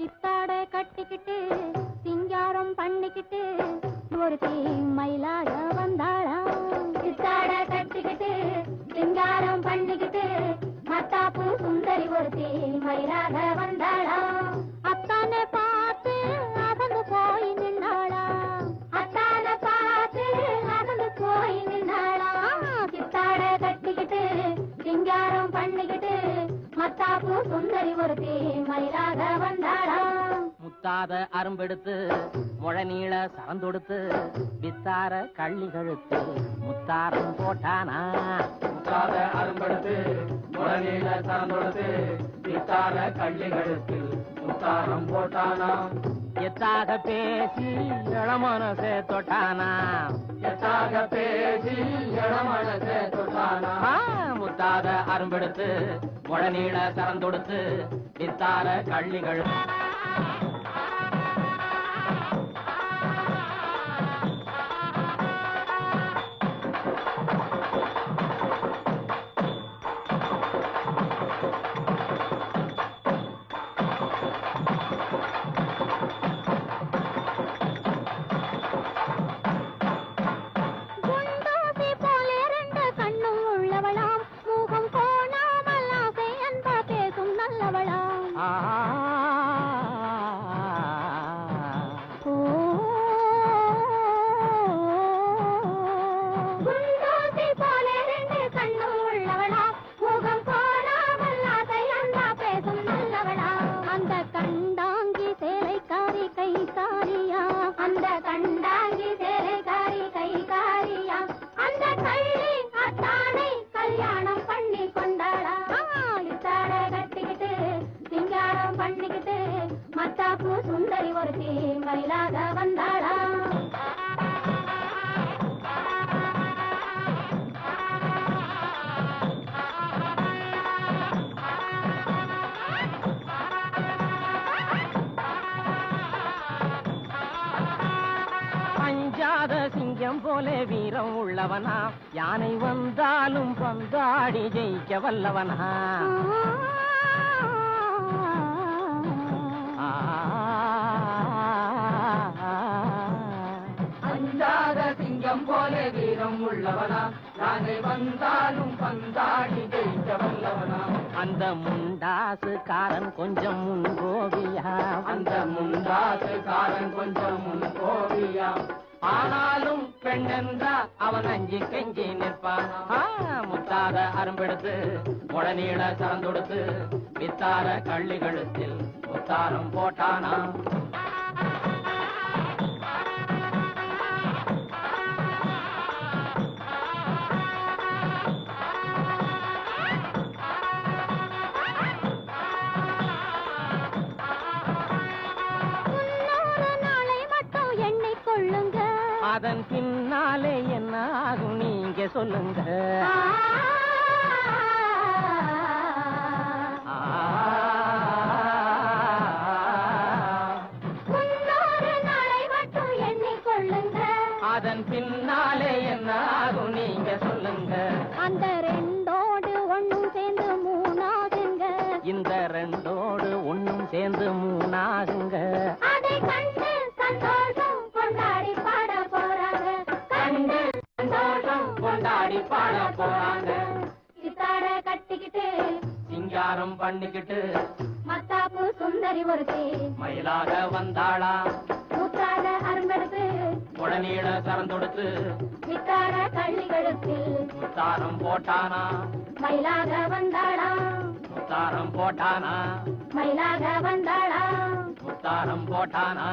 சித்தாட கட்டிக்கிட்டு சிங்காரம் பண்ணிக்கிட்டு ஒருத்தி மயிலாக வந்தாளாம். சித்தாட கட்டிக்கிட்டு சிங்காரம் பண்ணிக்கிட்டு மத்தாப்பு சுந்தரி ஒருத்தி மயிலாக வந்தாளாம். அத்தானை பார்த்து அகந்து போய் நின்னாளாம். அத்தானை பார்த்து அகந்து போய் நின்னாளாம். சித்தாட கட்டிக்கிட்டு சிங்காரம் பண்ணிக்கிட்டு மத்தாப்பு சுந்தரி ஒருத்தி மயிலாக வந்தாளாம். முத்தாத அரும்பெடுத்து முழநீள சரந்தொடுத்து வித்தார கள்ளி கழுத்து முத்தாரம் போட்டானா. முத்தாத அரும்பெடுத்து முழநீள சரந்தொடுத்து வித்தார கள்ளி கழுத்து முத்தாரம் போட்டானா. எத்தாக பேசி இளமனசே தொட்டானா. எத்தாக பேசி இளமனசே தொட்டானா. முத்தாத அரும்பெடுத்து முழநீள சரந்தொடுத்து வித்தார கள்ளி கழுத்து போலே வீரம் உள்ளவனா. யானை வந்தாலும் பந்தாடி ஜெயிக்க வல்லவனா. அஞ்சாத சிங்கம் போலே வீரம் உள்ளவனா. யானை வந்தாலும் பந்தாடி ஜெயிக்க வல்லவனா. அந்த முண்டாசு காரன் கொஞ்சம் முன் கோவியா. அந்த முண்டாசு காரன் கொஞ்சம் முன் கோவியா. ஆனாலும் பெண் என்றா அவன் அஞ்சி கெஞ்சி நிற்பான். முத்தாத அரும்பெடுத்து முழநீள சரந்தொடுத்து வித்தார கள்ளி கழுத்தில் முத்தாரம் போட்டானா. அதன் பின்னாலே என்ன ஆகும் நீங்க சொல்லுங்க. அதன் பின்னாலே என்ன ஆகும் நீங்க சொல்லுங்க. அந்த ரெண்டோடு ஒண்ணும் சேர்ந்து மூணாகுங்க. இந்த ரெண்டோடு ஒண்ணும் சேர்ந்து மூணாகுங்க. அதை கண்டு சந்தோஷம் கொண்டாடி பாட போறாங்க. கண்டு சந்தோஷம் கொண்டாடி பாட போறாங்க. சித்தாட கட்டிக்கிட்டு சிங்காரம் பண்ணிக்கிட்டு மத்தாப்பு சுந்தரி ஒருத்தி மயிலாக வந்தாளா. முத்தாத அரும்பெடுத்து முழநீள சரந்தொடுத்து வித்தார கள்ளி கழுத்தில் முத்தாரம் போட்டானா. மயிலாக வந்தாளா. முத்தாரம் போட்டானா. மயிலாக வந்தாளா. முத்தாரம் போட்டானா.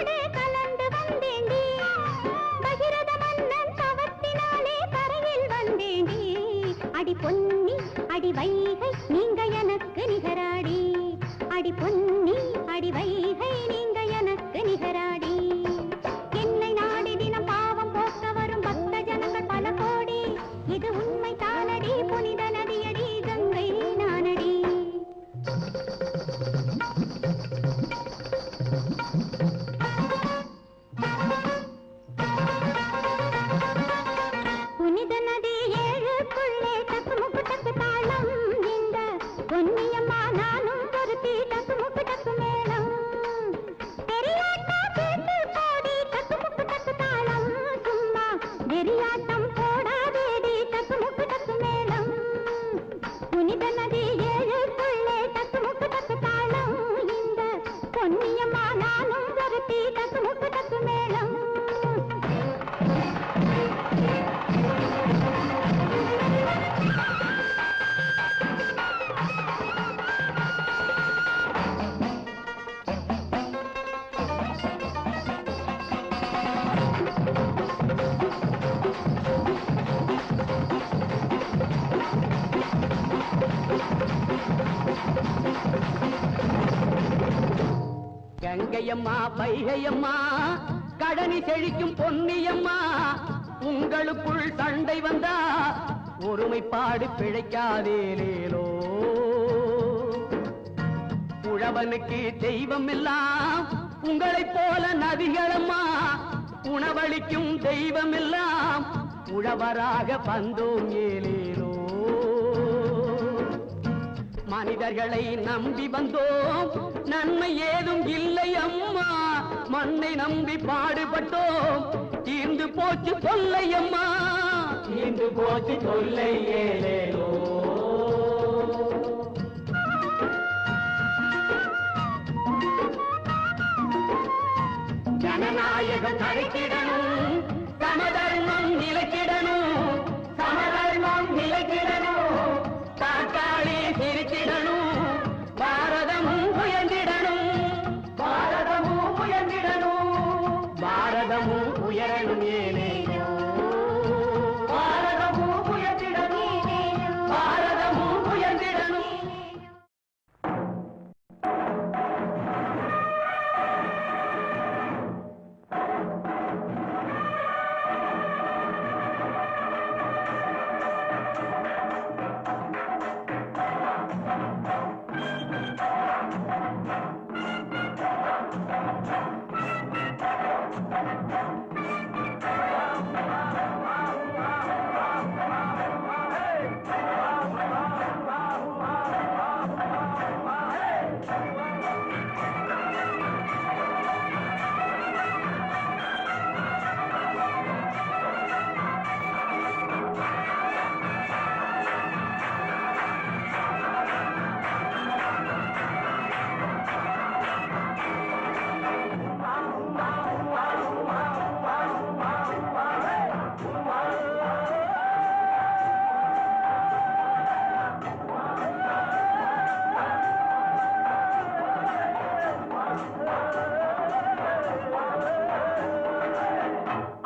உன்னோடு கலந்து வந்தேண்டி பகிரத மன்னன் தவத்தினாலே கரையில் வந்தேண்டி அடி பொன்னி அடி வைகை நீங்க எனக்கு நிகராடி அடி பொன்னி அடி வைகை நீங்க எனக்கு நிகராடி என்னை நாடி தினம் பாவம் போக்க வரும் பக்த ஜனங்கள் பல கோடி இது உண்மை தானடி புனித நதியடி கங்கை நானடி புனித நதி ஏழுக்குள்ளே டக்கு முக்கு டக்கு தாளம் இந்த பொன்னியம்மா நானும் பொருத்தி டக்கு முக்கு டக்கு மேளம் பெரியாட்டா கேட்டு போடி டக்கு முக்கு டக்கு தாளம் சும்மா வெறியாட்டம் போடாதேடி டக்கு முக்கு டக்கு மேளம் புனித நதி ஏழுக்குள்ளே டக்கு முக்கு டக்கு தாளம் இந்த பொன்னியம்மா நானும் பொருத்தி டக்கு முக்கு டக்கு மேளம் கங்கையம்மா வைகையம்மா கடனி செழிக்கும் பொன்னியம்மா உங்களுக்குள் சண்டை வந்தா ஒருமைப்பாடு பிழைக்காதேலேலோ உழவனுக்கு தெய்வம் எல்லாம் உங்களைப் போல நதிகளம்மா உணவளிக்கும் தெய்வம் எல்லாம் உழவராக வந்தோம் ஏலேலோ மனிதர்களை நம்பி வந்தோம் நன்மை ஏதும் இல்லை அம்மா மண்ணை நம்பி பாடுபட்டோம் தீர்ந்து போச்சு தொல்லை அம்மா தீர்ந்து போச்சு தொல்லை ஏலேலோ ஜனநாயகம் தடுக்கிடணும் சமதர்மம் நிலைக்கிடணும் சமதர்மம் நிலைக்கிடணும் தாக்காளி சிரிச்சிடணும் பாரதமும் உயர்ந்திடணும் பாரதமும் உயர்ந்திடணும் பாரதமும் உயரணும் ஏனேயோ பாரதமும் உயர்ந்திடணும் பாரதமும் உயர்ந்திடணும்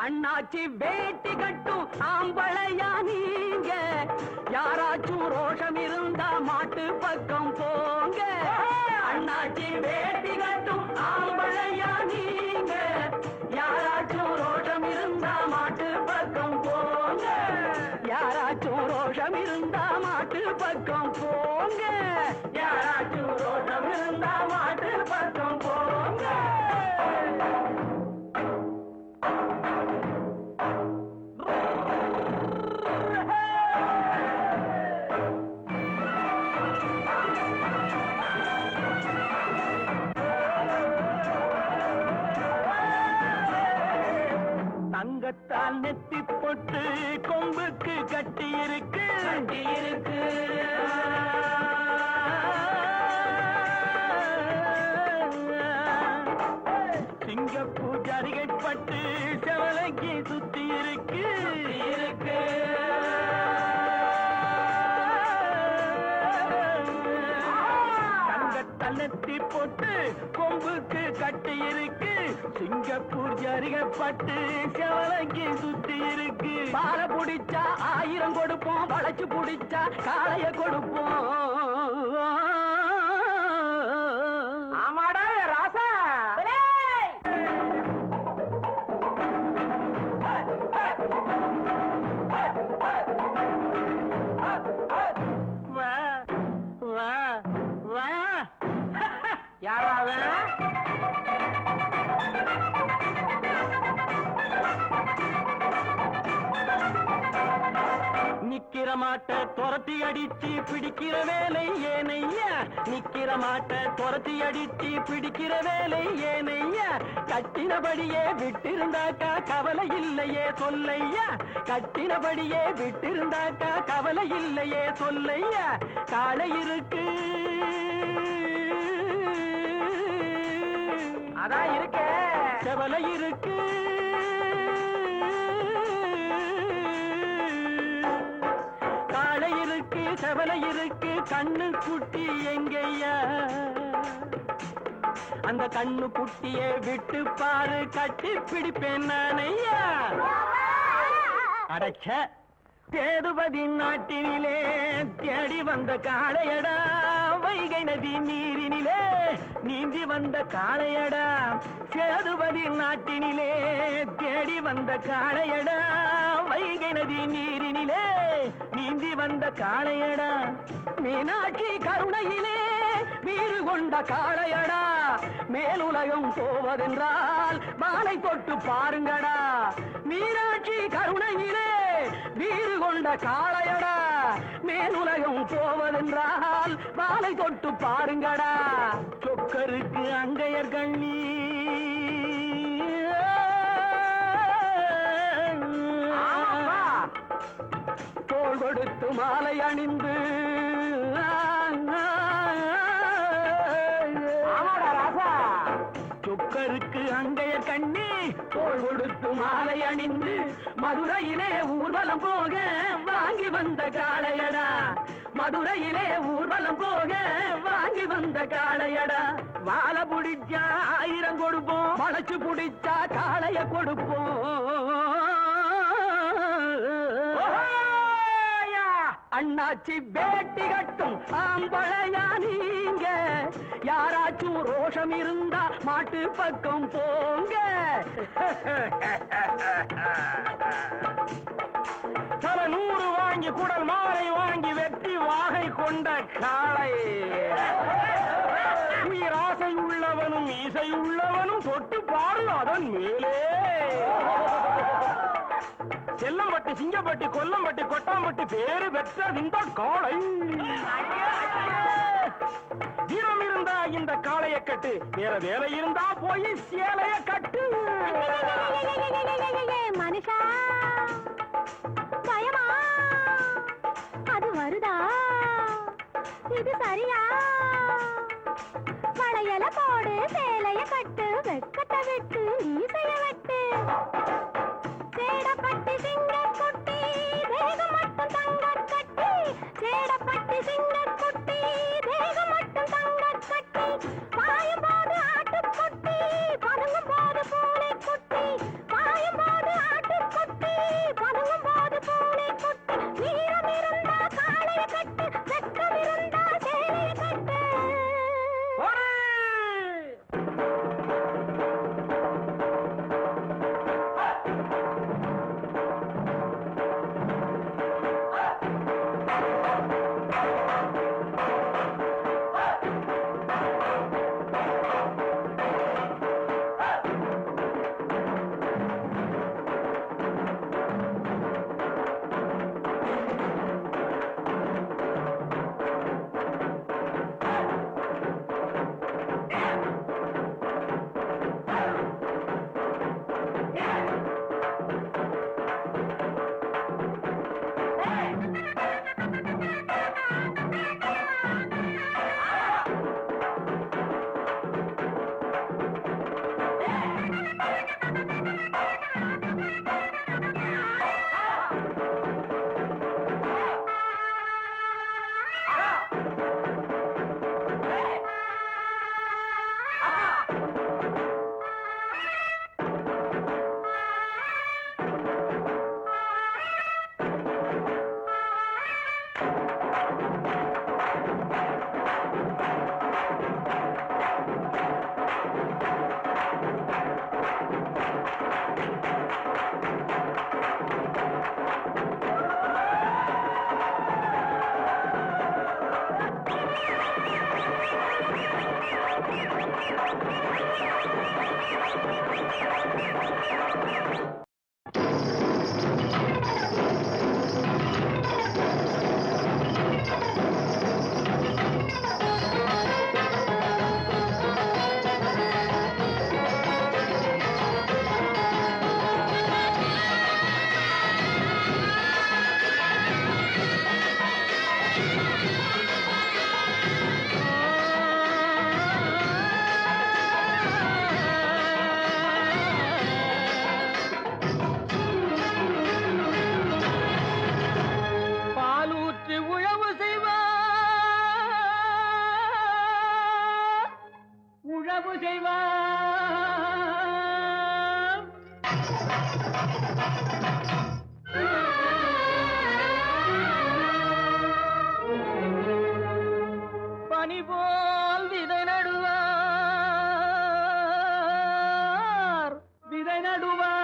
அண்ணாச்சி வேட்டி கட்டும் ஆம்பளையா நீங்க யாராச்சும் ரோஷம் இருந்தா மாட்டு பக்கம் போங்க அண்ணாச்சி வேட்டி கட்டும் ஆம்பளையா நீங்க யாராச்சும் ரோஷம் இருந்தா மாட்டு பக்கம் போங்க யாராச்சும் ரோஷம் இருந்தா மாட்டு பக்கம் போங்க யாராச்சும் ரோஷம் இருந்தா மாட்டு பக்கம் போங்க தங்கத்தால் நெத்தி பொட்டு கொம்புக்கு கட்டி இருக்கு சிங்கப்பூ ஜரிகை பட்டு செவலைக்கு சுத்தி இருக்கு தங்கத்தால் நெத்தி பொட்டு கொம்புக்கு கட்டி இருக்கு சிங்க ஜரிகப்பட்டு செவலைக்கு சுத்தி இருக்கு. பால புடிச்சா 1000 கொடுப்போம், வளைச்சு புடிச்சா காளைய கொடுப்போம். ஆமாடா ராசா. யாராவது நிக்கிற மாட்ட துரத்தி அடிச்சு பிடிக்கிற வேலை ஏனையா. நிக்கிற மாட்ட துரத்தி அடிச்சு பிடிக்கிற வேலை ஏனையா. கட்டினபடியே விட்டிருந்தாக்கா கவலை இல்லையே சொல்லையா. கட்டினபடியே விட்டிருந்தாக்கா கவலை இல்லையே சொல்லையா. காளை இருக்கு அதான் இருக்க, செவலை இருக்கு காளை இருக்கு செவலை இருக்கு. கண்ணு குட்டி எங்கய்யா. அந்த கண்ணு குட்டியை விட்டு பாரு, கட்டி பிடிப்பேன் நானையா. அடைச்ச சேதுபதி நாட்டினிலே தேடி வந்த காளையடா. வைகை நதி நீரினிலே நீந்தி வந்த காளையடா. சேதுபதி நாட்டினிலே தேடி வந்த காளையடா. வைகை நதி நீரினிலே நீந்தி வந்த காளையடா. மீனாட்சி கருணையிலே வீறு கொண்ட காளையடா. மேலுலகம் போவதென்றால் மாலை தொட்டு பாருங்கடா. மீனாட்சி கருணையிலே வீறு கொண்ட காளையடா. மேலுலகம் போவதென்றால் மாலை தொட்டு பாருங்கடா. சொக்கருக்கு அங்கையர் கண்ணி தோள் கொடுத்து மாலை அணிந்து சொக்கருக்கு அங்கைய கண்ணி தோள் கொடுத்து மாலை அணிந்து மதுரையிலே ஊர்வலம் போக வாங்கி வந்த காளையடா. மதுரையிலே ஊர்வலம் போக வாங்கி வந்த காளையடா. வாழ புடிச்சா 1000 கொடுப்போம், வளைச்சு புடிச்சா காளைய கொடுப்போம். அண்ணாச்சி பேட்டி கட்டும் ஆம்பளையா நீங்க. யாராச்சும் ரோஷம் இருந்தா மாட்டு பக்கம் போங்க. தல 100 வாங்கி குடல் மாலை வாங்கி வெட்டி வாகை கொண்ட காளை. உயிராசை உள்ளவனும் இசை உள்ளவனும் தொட்டு பாரு அதன் மேலே. செல்லம்பட்டி சிங்கப்பட்டி கொல்லம்பட்டி கொட்டாம்பட்டி பேரு பெற்ற இந்த காளை. வீரம் இருந்தா இந்த காளைய கட்டு, வேற வேலை இருந்தா போய் சேலைய கட்டு. மனுஷா பயமா அது வருதா? இது சரியா? வளையல போடு, சேலைய கட்டு, வெக்கத்தை விட்டு நீசைய வெட்டு. சேடப்பட்டி சிங்கக்குட்டி தேகம் மட்டும் தங்கக் கட்டி. சேடப்பட்டி சிங்கக்குட்டி தேகம் மட்டும் தங்கக் கட்டி. பாயும் போது ஆட்டுக்குட்டி, பதுங்கும் போது பூனை பனிபோல் விதை நடுவார் விதை நடுவார்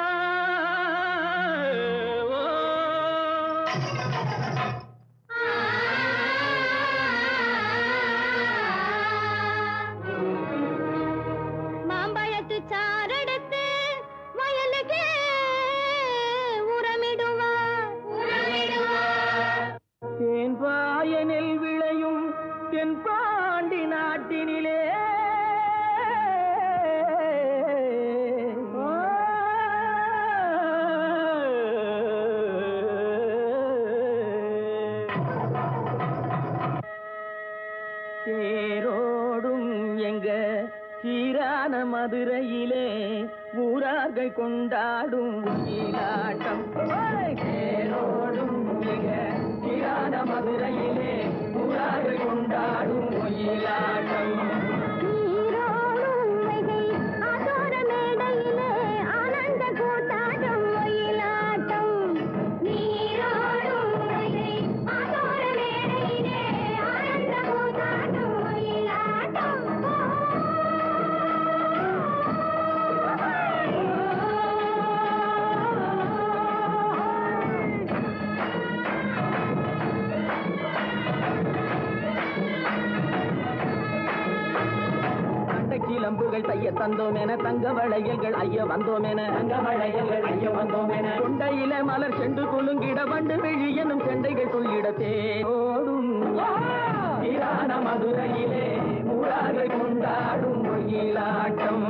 மாம்பழத்து சாரெடுத்து வயலுக்கு உரமிடுவார் தேன்பாய நெல் விளையும் தென் பாண்டி நாட்டினிலே தேரோடும் எங்க சீரான மதுரையிலே ஊரார்கள் கொண்டாடும் ஒயிலாட்டம் தேரோடும் எங்க சீரான மதுரையிலே ஊரார்கள் கொண்டாடும் ஒயிலாட்டம் நீரோடும் வைகை ஆதோர மேடையிலே ஆனந்த கூத்தாட்டம் ஒயிலாட்டம் நீரோடும் வைகை ஆதோர மேடையிலே ஆனந்த கூத்தாட்டம் ஒயிலாட்டம் கிளம்புகள் தைய தந்தோம் என தங்க வளையல்கள் ஐய வந்தோம் என தங்க வளையல்கள் ஐய வந்தோம் என கொண்டையில மலர் செண்டு குலுங்கிட வண்டு விழி எனும் செண்டைகள் துள்ளிட தேரோடும் சீரான மதுரையிலே ஊரார்கள் கொண்டாடும் ஒயிலாட்டம்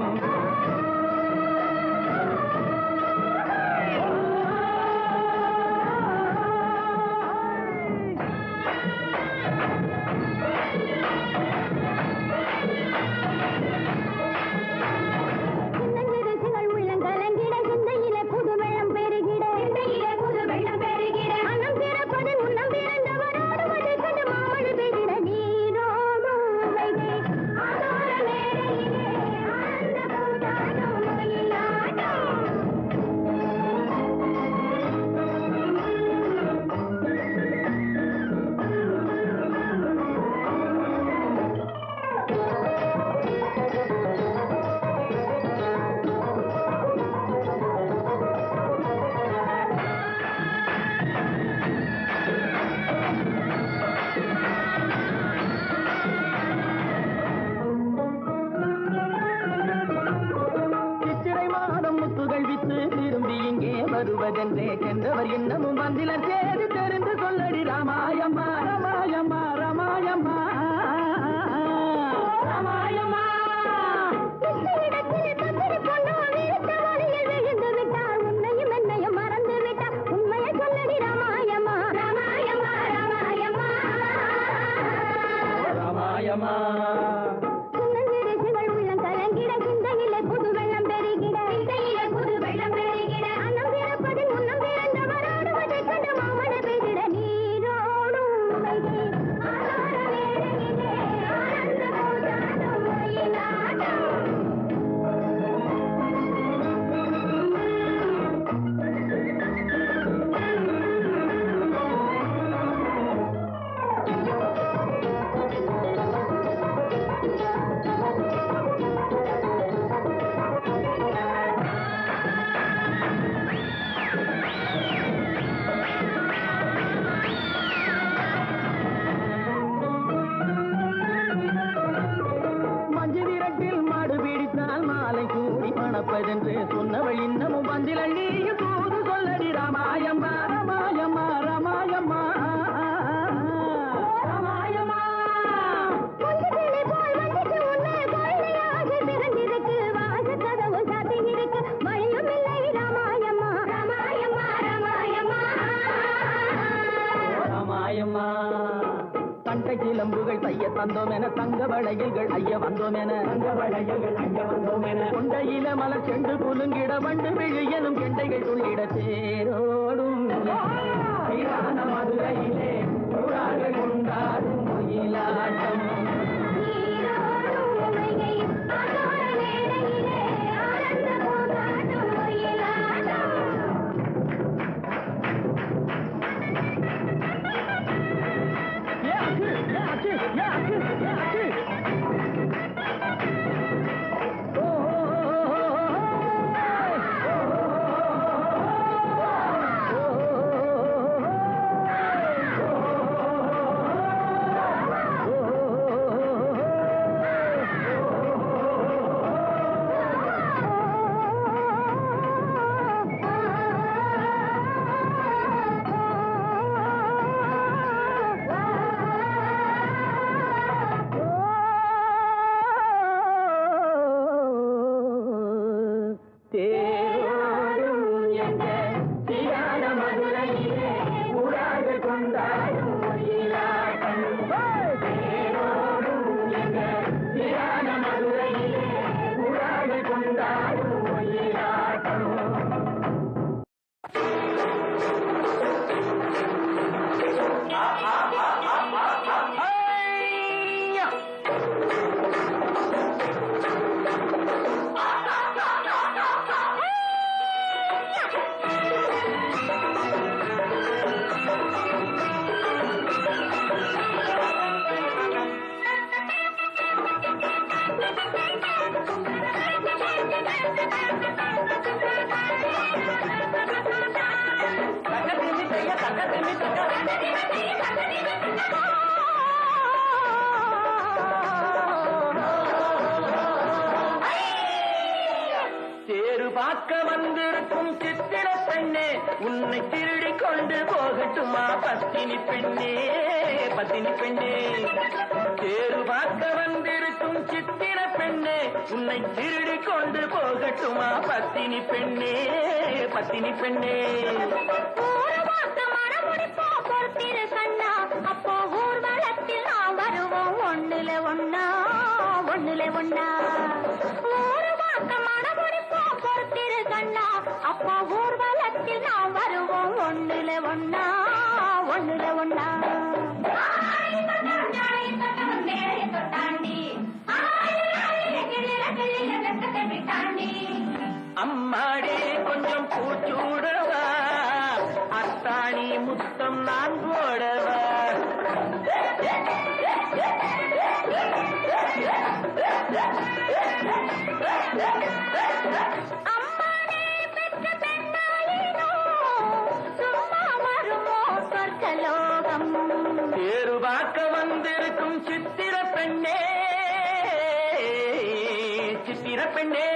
வருவதென்றே சென்றவர் இன்னமும் வந்திலர் சேரி தெரிந்து சொல்லடி ராமாயம்மா ராமாயம்மா ராமாயம்மா ராமாயம்மா உன்னையும் என்னையும் மறந்து விட்டார் உண்மையை சொல்லடி ராமாயம்மா ராமாயம்மா ராமாயம்மா ராமாயம்மா நீரோடும் மந்தில் அள்ளிய தூது சொல்லடி ராமாயம்மா ராமாயம்மா ராமாயம்மா ராமாயம்மா. கொஞ்சத்திலே போய் வந்துச்சு உன்னை கொள்ளையாக திறந்திருக்கு வாசக்கதவு சாத்தியிருக்கு வழியும் இல்லை ராமாயம்மா ராமாயம்மா ராமாயம்மா ராமாயம்மா. தண்டை கிளம்புகள் தைய தந்தோம் என தங்க வளையல்கள் ஐய வந்தோம் என தங்க வளையல்கள் ஐய வந்தோம் என கொண்டையில மலர் செண்டு குலுங்கிட வண்டு விழி எனும் கெண்டைகள் துள்ளிட தேரோடும் மதுரையிலே கொண்டாடும் மயிலாட்டம். பார்க்க வந்திருக்கும் சித்திர பெண்ணே உன்னை திருடி கொண்டு போகட்டுமா பத்தினி பெண்ணே பத்தினி பெண்ணே. தேரு பார்க்க வந்திருக்கும் சித்திர பெண்ணே உன்னை திருடி கொண்டு போகட்டுமா பத்தினி பெண்ணே பத்தினி பெண்ணே. அப்போ ஊர்வலத்தில் நான் வருவோம் ஒண்ணுல ஒண்ணா ஒண்ணுல ஒண்ணா அப்போ ஊர்வலத்தில் நாம் வருவோம் ஒண்ணுல ஒண்ணா ஒண்ணுல ஒண்ணா. அம்மாடி கொஞ்சம் பூச்சூடவா அத்தாணி முத்தம் நான் போடவா. தேரு பார்க்க வந்திருக்கும் சித்திர பெண்ணே சித்திர பெண்ணே.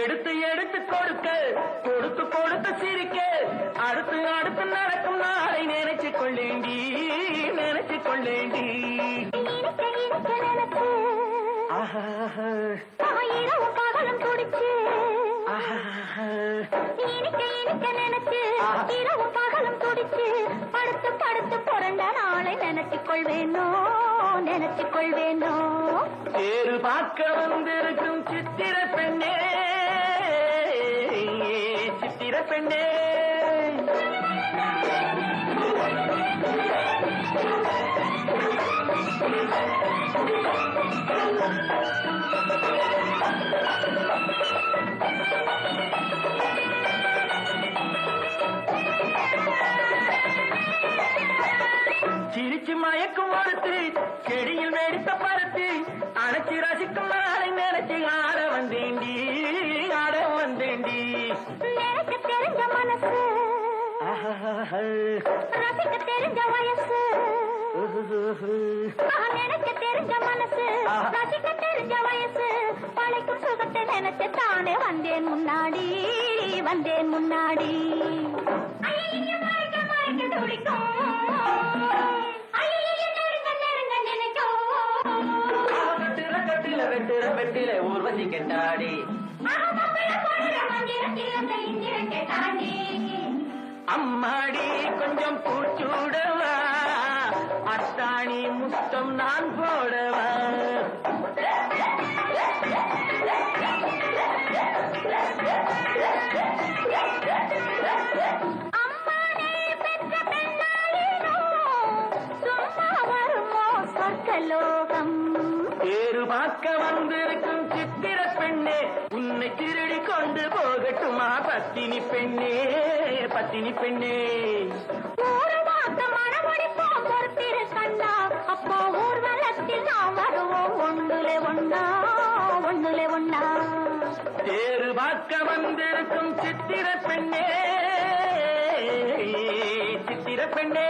எடுத்து எடுத்து கொடுக்க கொடுத்து கொடுத்து சிரிக்க அடுத்து அடுத்து நடக்கும் நாளை நினைச்சு கொள்ளேண்டி நினைச்சு கொள்ளேண்டி. இரவும் பகலும் துடிச்சு நினைச்சு இரவும் பகலும் துடிச்சு படுத்து படுத்து புரண்ட நாளை நினைச்சுக் கொள்வேனோ நினைச்சுக் கொள்வேனோ. தேரு பார்க்க வந்திருக்கும் சித்திர பெண்ணே சித்திர பெண்ணே. சிரிச்சு மயக்கும் ஒருத்து செடியில் வெடித்த பருத்து அணைச்சி ரசிக்கும் நாளை நினைச்சு வந்தேண்டி ஆட வந்தேண்டி எனக்கு தெரிஞ்ச மனசு ரசிக்க தெரிஞ்ச வயசு எனக்கு தெரிஞ்ச மனசு ரசிக்க தெரிஞ்ச வயசு பழைக்கும் சுகத்தை நினைச்சு தானே வந்தேன் முன்னாடி வந்தேன் முன்னாடி வெட்டில ஊர்வசி கெட்டாடி அம்மாடி கொஞ்சம் பூச்சூடவா அத்தாணி முத்தம் நான் போடவா சொர்க்கலோகம் பேரு பார்க்க வந்திருக்கும் சித்திர பெண்ணே உன்னை திருடி கொண்டு போகட்டுமா பத்தினி பெண்ணே பத்தினி பெண்ணே ஊரு பார்த்த மனமுடிப்போம் பொறுத்திரு கண்ணா அப்போ ஊர்வலத்தில் நாம் வருவோம் ஒண்ணுலே ஒண்ணா ஒண்ணுலே ஒண்ணா பேரு பார்க்க வந்திருக்கும் சித்திர பெண்ணே சித்திர பெண்ணே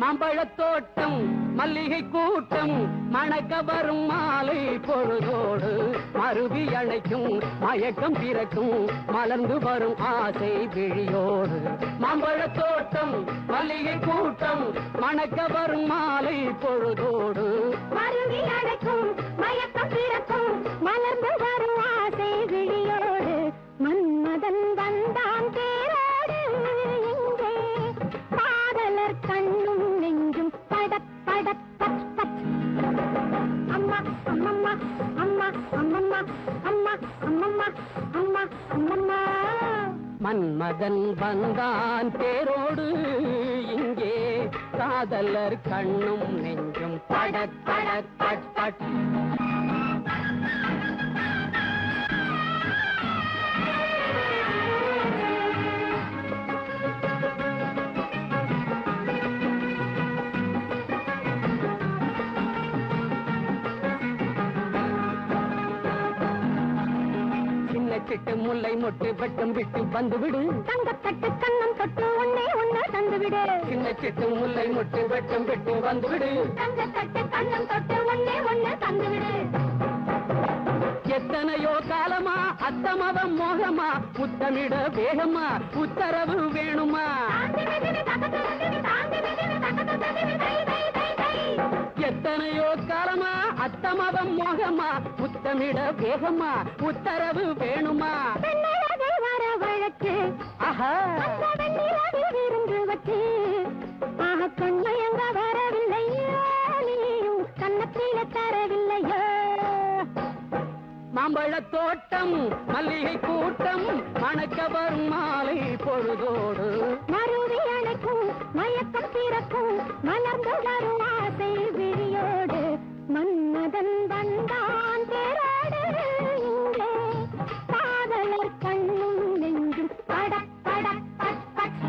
மாம்பழத்தோட்டம் மல்லிகை கூட்டம் மணக்க வரும் மாலை பொழுதோடு மருவி அணைக்கும் மயக்கம் பிறக்கும் மலர்ந்து வரும் ஆசை விழியோடு மாம்பழத்தோட்டம் மல்லிகை கூட்டம் மணக்க வரும் மாலை பொழுதோடு மருவி அணைக்கும் மயக்கம் பிறக்கும் மலர்ந்து வரும் ஆசை விழியோடு மன்மதன் வந்தான் தேரோடு இங்கே காதலர் கண்ணும் நெஞ்சும் படப் படப் பட் பட் அம்மா அம்மம்மா அம்மா அம்மம்மா அம்மா அம்மம்மா அம்மா அம்மம்மா மன்மதன் வந்தான் தேரோடு இங்கே காதலர் கண்ணும் நெஞ்சும் படத் படத் பட் பட் சிட்டு முல்லை மொட்டு வெட்டம் விட்டு வந்து விடு தங்கத்தட்டு கண்ணம் தொட்டு ஒன்னே ஒன்னு தந்து விடு சின்ன சிட்டு முல்லை மொட்டு வெட்டம் விட்டு வந்து விடு தங்கத்தட்டு கண்ணம் தொட்டு ஒன்னே ஒன்னு தந்து விடு எத்தனையோ காலமா அத்தமதம் மோகமா முத்தமிட வேகமா உத்தரவு வேணுமா எத்தனையோ காலமா அத்தமதம் மோகமா முத்தமிட வேகமா உத்தரவு வேணுமா வர வழக்கு ஆஹா இருந்து வச்சு ஆக கண்மயங்க வரவில்லையோ நீயும் கண்ணத்தில தரவில்லையோ மாம்பழத் தோட்டம் மல்லிகை கூட்டம் மணக்க வரும் மாலை பொழுதோடு மருவி அணைக்கும் மயக்கம் பிறக்கும் மலர்ந்து வரும் ஆசை விழியோடு மன்மதன் வந்தான் தேரோடு இங்கே காதலர் கண்ணும் நெஞ்சும் படப் படப் பட் பட்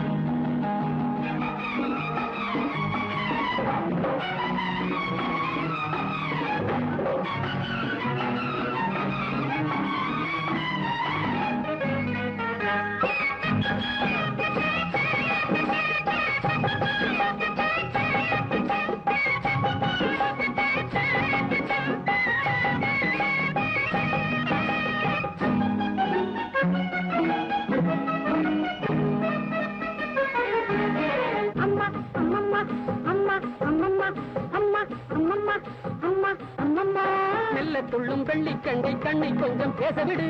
மெல்ல துள்ளும் வெள்ளிக்கண்டை கண்ணை கொஞ்சம் பேசவிடு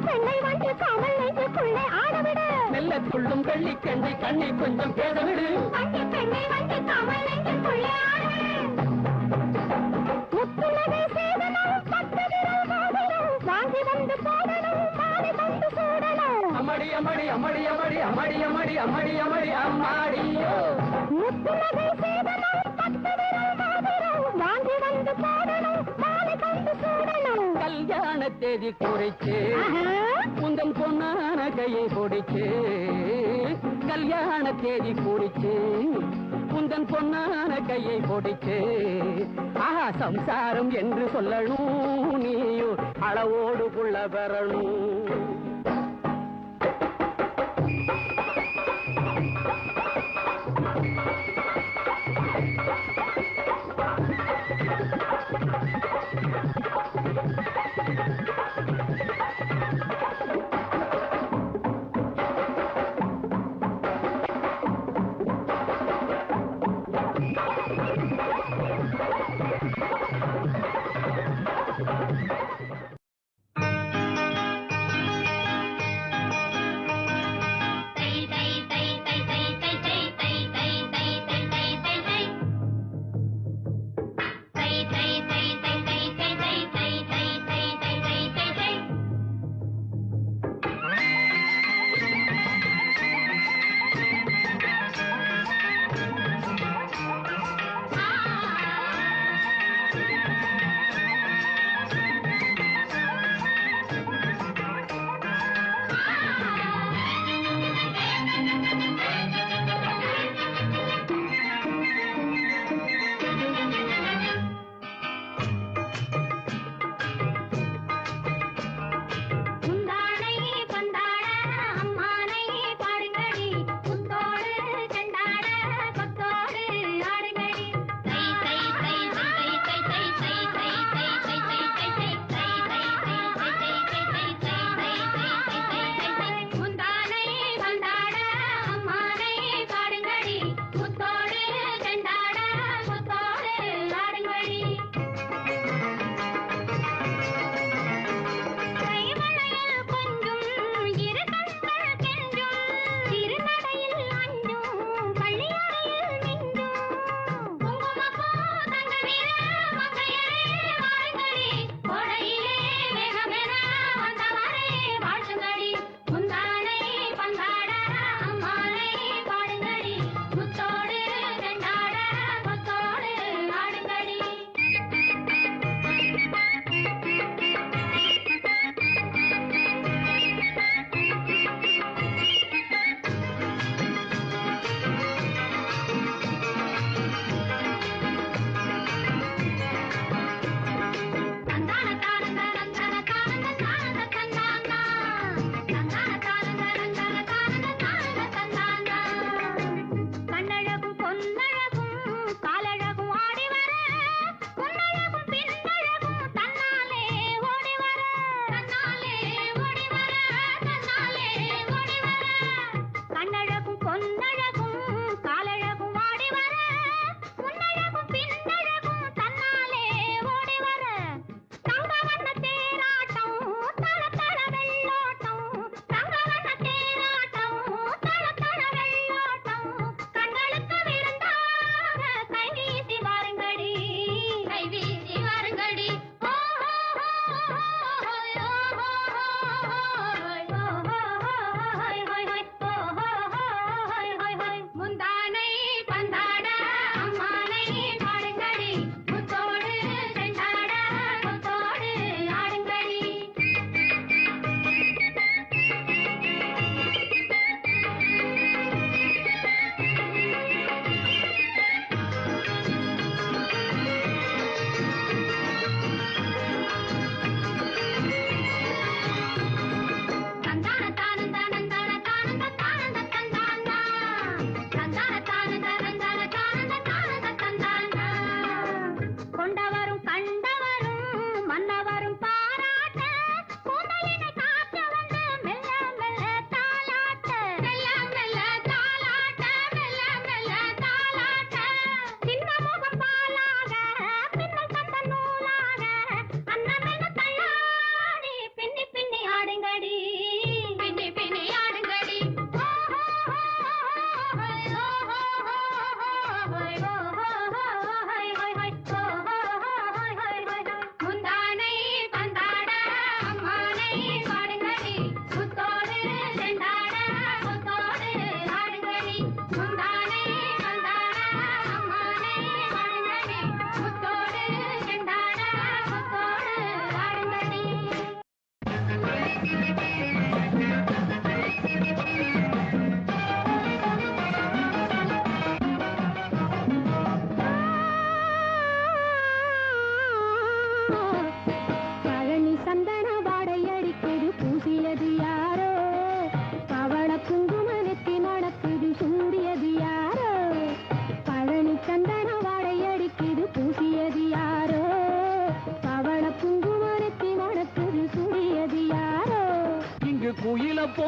பெண்ணை வந்து காவல் நெஞ்சுக்குள்ளே ஆடவிடு மெல்ல துள்ளும் வெள்ளிக்கண்டை கண்ணை கொஞ்சம் பேசவிடு பெண்ணை வந்து காவல் நெஞ்சுக்குள்ளே ஆடவிடு முத்துலகை சேவனம் பத்து விரல் மோதிரம் வாங்கி வந்து போடணும் மாலை கொண்டு சூடணும் அம்மாடி அம்மாடி அம்மாடி அம்மாடி அம்மாடி அம்மாடி அம்மாடி அம்மாடி அம்மாடியோ முத்துலகை சேவனம் பத்து விரல் மோதிரம் வாங்கி வந்து போடணும் மாலை கொண்டு சூடணும் கல்யாண தேதி குறிச்சு உந்தன் பொன்னான கையை பொடிச்சு கல்யாண தேதி குறிச்சு உந்தன் பொன்னான கையை பொடிச்சு ஆஹா சம்சாரம் என்று சொல்லணும் நீயும் அளவோடு புள்ள பெறணும்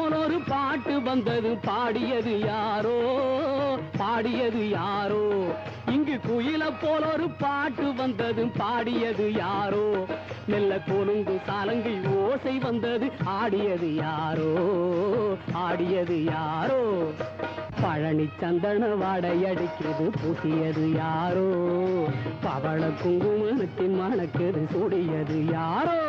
போலொரு பாட்டு வந்தது பாடியது யாரோ பாடியது யாரோ இங்கு குயில போலொரு பாட்டு வந்தது பாடியது யாரோ மெல்ல கொலுங்கு சாலங்கை ஓசை வந்தது ஆடியது யாரோ ஆடியது யாரோ பழனி சந்தன வாடையடிக்கிறது பூசியது யாரோ பவள குங்குமத்தின் மணக்குது சூடியது யாரோ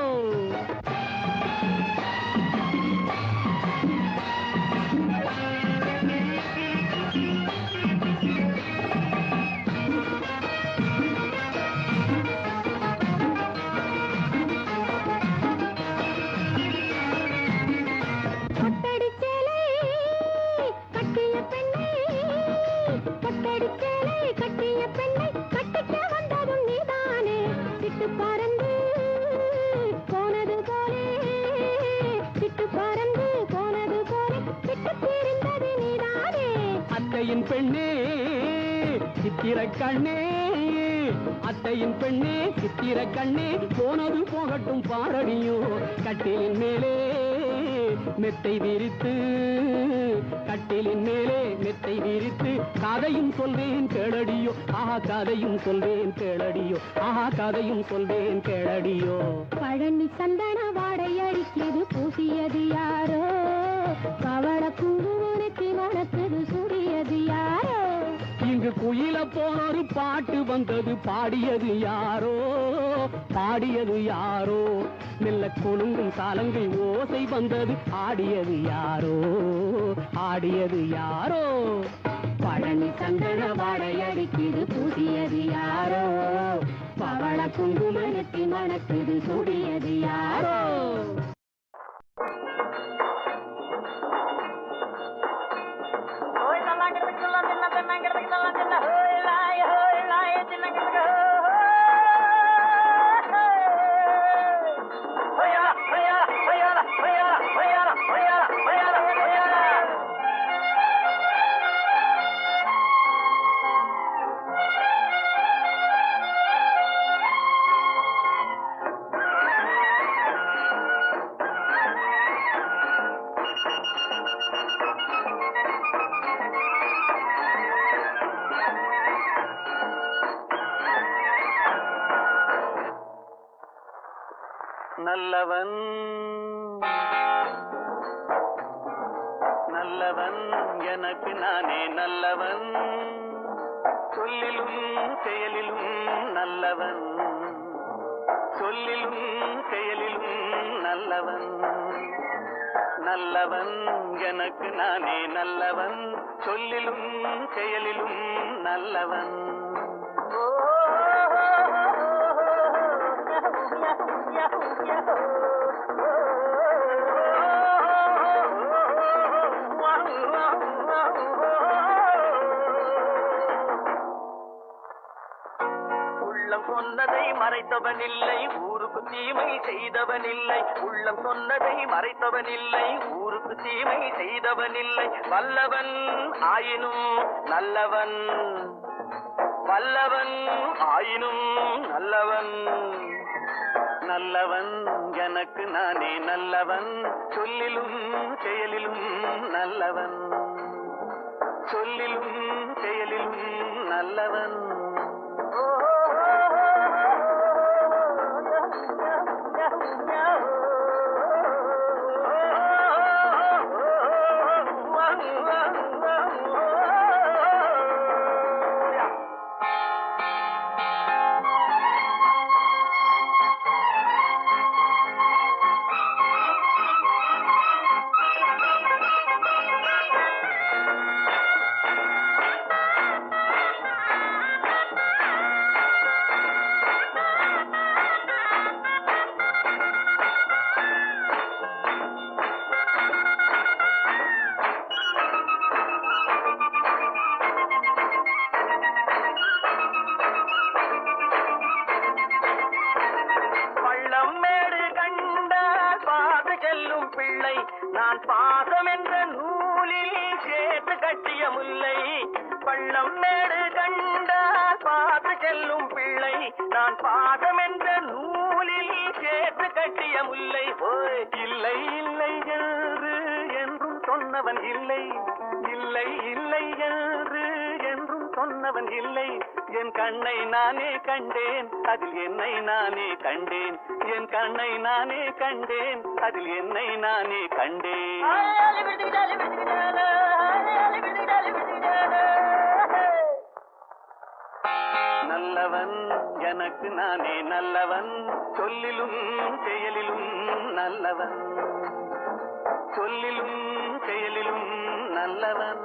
அத்தையின் பெண்ணே சித்திர கண்ணே அத்தையின் பெண்ணே சித்திர கண்ணே போனது போகட்டும் பாரடியோ கட்டிலின் மேலே மெத்தை விரித்து கட்டிலின் மேலே மெத்தை விரித்து கதையும் சொல்வேன் கேளடியோ ஆஹா கதையும் சொல்வேன் கேளடியோ ஆஹா கதையும் சொல்வேன் கேளடியோ பழனி சந்தன வாடை அடிக்கிறது பூசியது யாரோ பவள குங்குமத்தி மணக்குது சூடியது யாரோ இங்கு குயில போனொரு பாட்டு வந்தது பாடியது யாரோ பாடியது யாரோ மெல்ல கொலுங்கும் சாலங்கை ஓசை வந்தது ஆடியது யாரோ ஆடியது யாரோ பழனி சந்தன வாடை அடிக்கிறது பூசியது யாரோ பவள குங்குமத்தி மணக்குது சூடியது யாரோ நல்லவன் நல்லவன் எனக்கு நானே நல்லவன் சொல்லிலும் செயலிலும் நல்லவன் சொல்லிலும் செயலிலும் நல்லவன் நல்லவன் எனக்கு நானே நல்லவன் சொல்லிலும் செயலிலும் நல்லவன் உள்ளம் சொன்னதை மறைத்தவனில்லை ஊருக்கு தீமை செய்தவனில்லை உள்ளம் சொன்னதை மறைத்தவனில்லை ஊருக்கு தீமை செய்தவனில்லை வல்லவன் ஆயினும் நல்லவன் வல்லவன் ஆயினும் நல்லவன் நல்லவன் எனக்கு நானே நல்லவன் சொல்லிலும் செயலிலும் நல்லவன் சொல்லிலும் செயலிலும் நல்லவன் நான் பாசம் என்ற நூலில் சேர்த்து கட்டிய முல்லை பள்ளம் மேடு கண்டால் பார்த்து செல்லும் பிள்ளை நான் பாசம் என்ற நூலில் சேர்த்து கட்டிய முல்லை இல்லை இல்லை என்று சொன்னவன் இல்லை, இல்லை இல்லை என்று என்றும் சொன்னவன் இல்லை. என் கண்ணை நானே கண்டேன், அதில் என்னை நானே கண்டேன். என் கண்ணை நானே கண்டேன், அதில் என்னை நானே கண்டேன். நல்லவன் எனக்கு நானே நல்லவன், சொல்லிலும் செயலிலும் நல்லவன், சொல்லிலும் செயலிலும் நல்லவன்.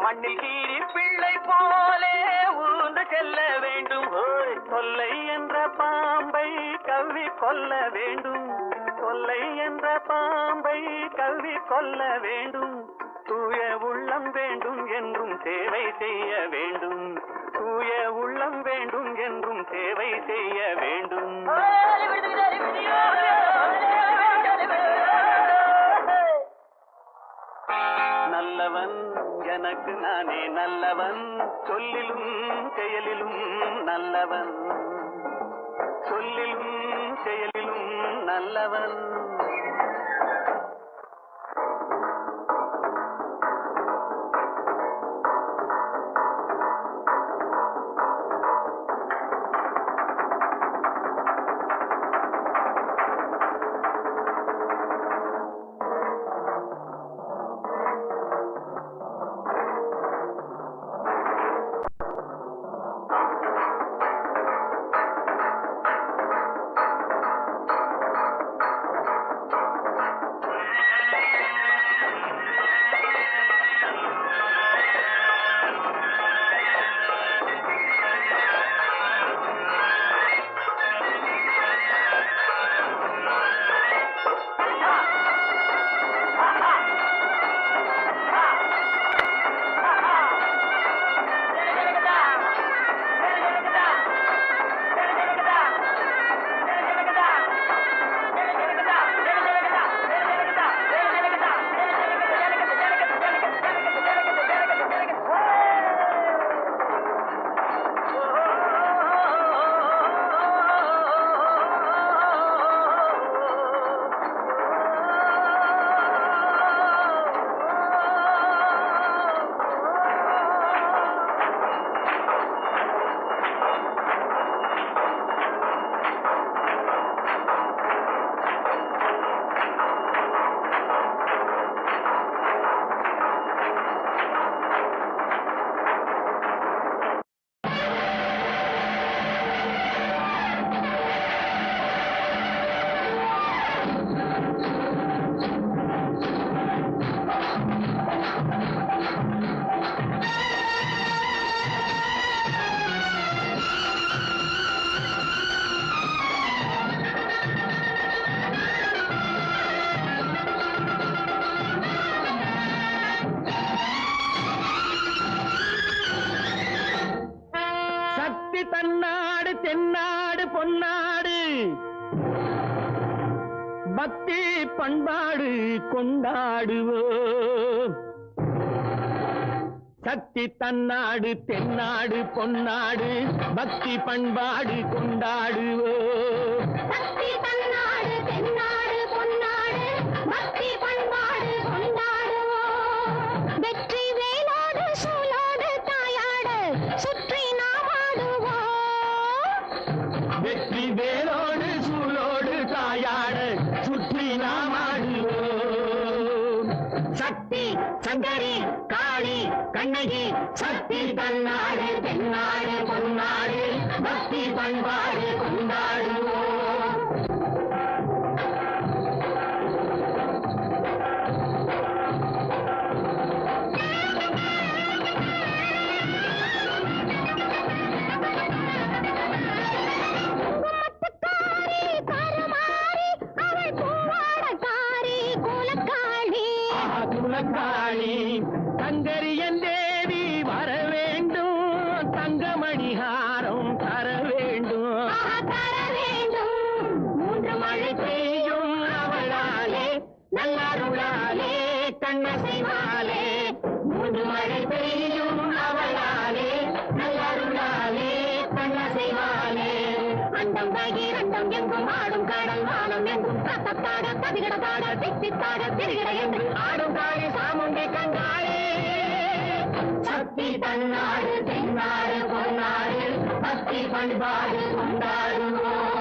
மண்ணில் கீரி பிள்ளை போலே ஊன்று செல்ல வேண்டும். தொல்லை என்ற பாம்பை கவ்வி கொல்ல வேண்டும், தொல்லை என்ற பாம்பை கவ்வி கொல்ல வேண்டும். தூய உள்ளம் வேண்டும் என்றும் சேவை செய்ய வேண்டும், தூய உள்ளம் வேண்டும் என்றும் சேவை செய்ய வேண்டும். நல்லவன் எனக்கு நானே நல்லவன், சொல்லிலும் செயலிலும் நல்லவன், சொல்லிலும் செயலிலும் நல்லவன். தன்னாடு தென்னாடு பொன்னாடு பக்தி பண்பாடு கொண்டாடுவோம். சக்தி தன்னாடு தென்னாடு பொன்னாடு பக்தி பண்பாடு கொண்டாடுவோம். சக்தி தன்னாடு தென்னாடு பொன்னாடு பக்தி பண்பாடு கொண்டாடுவோம். வெற்றி வேலோடு சூலோடு தாயாடு சுற்றி நாம் ஆடுவோம். வெற்றி வேலோடு சூலோடு தாயாடு சுற்றி நாம் ஆடுவோம். சக்தி சங்கரி காளி கண்ணகி சக்தி தன்னாடு தென்னாடு பொன்னாடு பக்தி பண்பாடு கொண்டாடுவோம். காளி சங்கரியன் தேவி வர வேண்டும், தங்கமணிஹாரம் தர வேண்டும், மூன்று மழை பெய்யும் அவளாலே நல்லருளாலே கண்ணசைவாலே. மூன்று மழை பெய்யும் அவளாலே நல்லருளாலே கண்ணசைவாலே. அண்டம் பகிரண்டம் எங்கும் ஆடும் கடல் வானம் எங்கும் கத்தத்தாட கதிகடத்தாட தித்தித்தாட திருகிட என்று ஆடும் காளி சாமுண்டி கண்டாளே. சக்தி தன்னாடு தென்னாடு பொன்னாடு பக்தி பண்பாடு கொண்டாடுவோம்.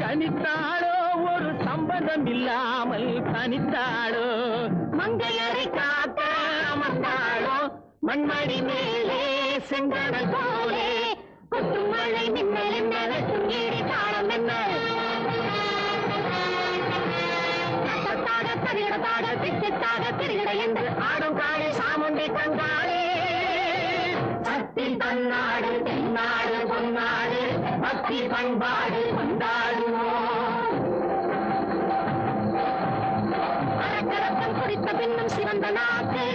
தனித்தாளோ ஒரு சம்பந்தம் இல்லாமல் தனித்தாளோ, மங்கையரை காக்க அமர்ந்தாளோ மண்மடி மேலே செங்கடல் போலே. கொட்டும் மழை மின்னல் என்ன வெட்டும் ஏறி தாளம் என்ன கத்தத்தாட கதிகடத்தாட தித்தித்தாட திருகிட என்று ஆடும் காளி சாமுண்டி கண்டாளே. சக்தி தன்னாடு தென்னாடு பொன்னாடு பக்தி பண்பாடு கொண்டாடுவோம். அரக்கரத்தம் குறித்த பின்னும் சிவந்த நாக்கு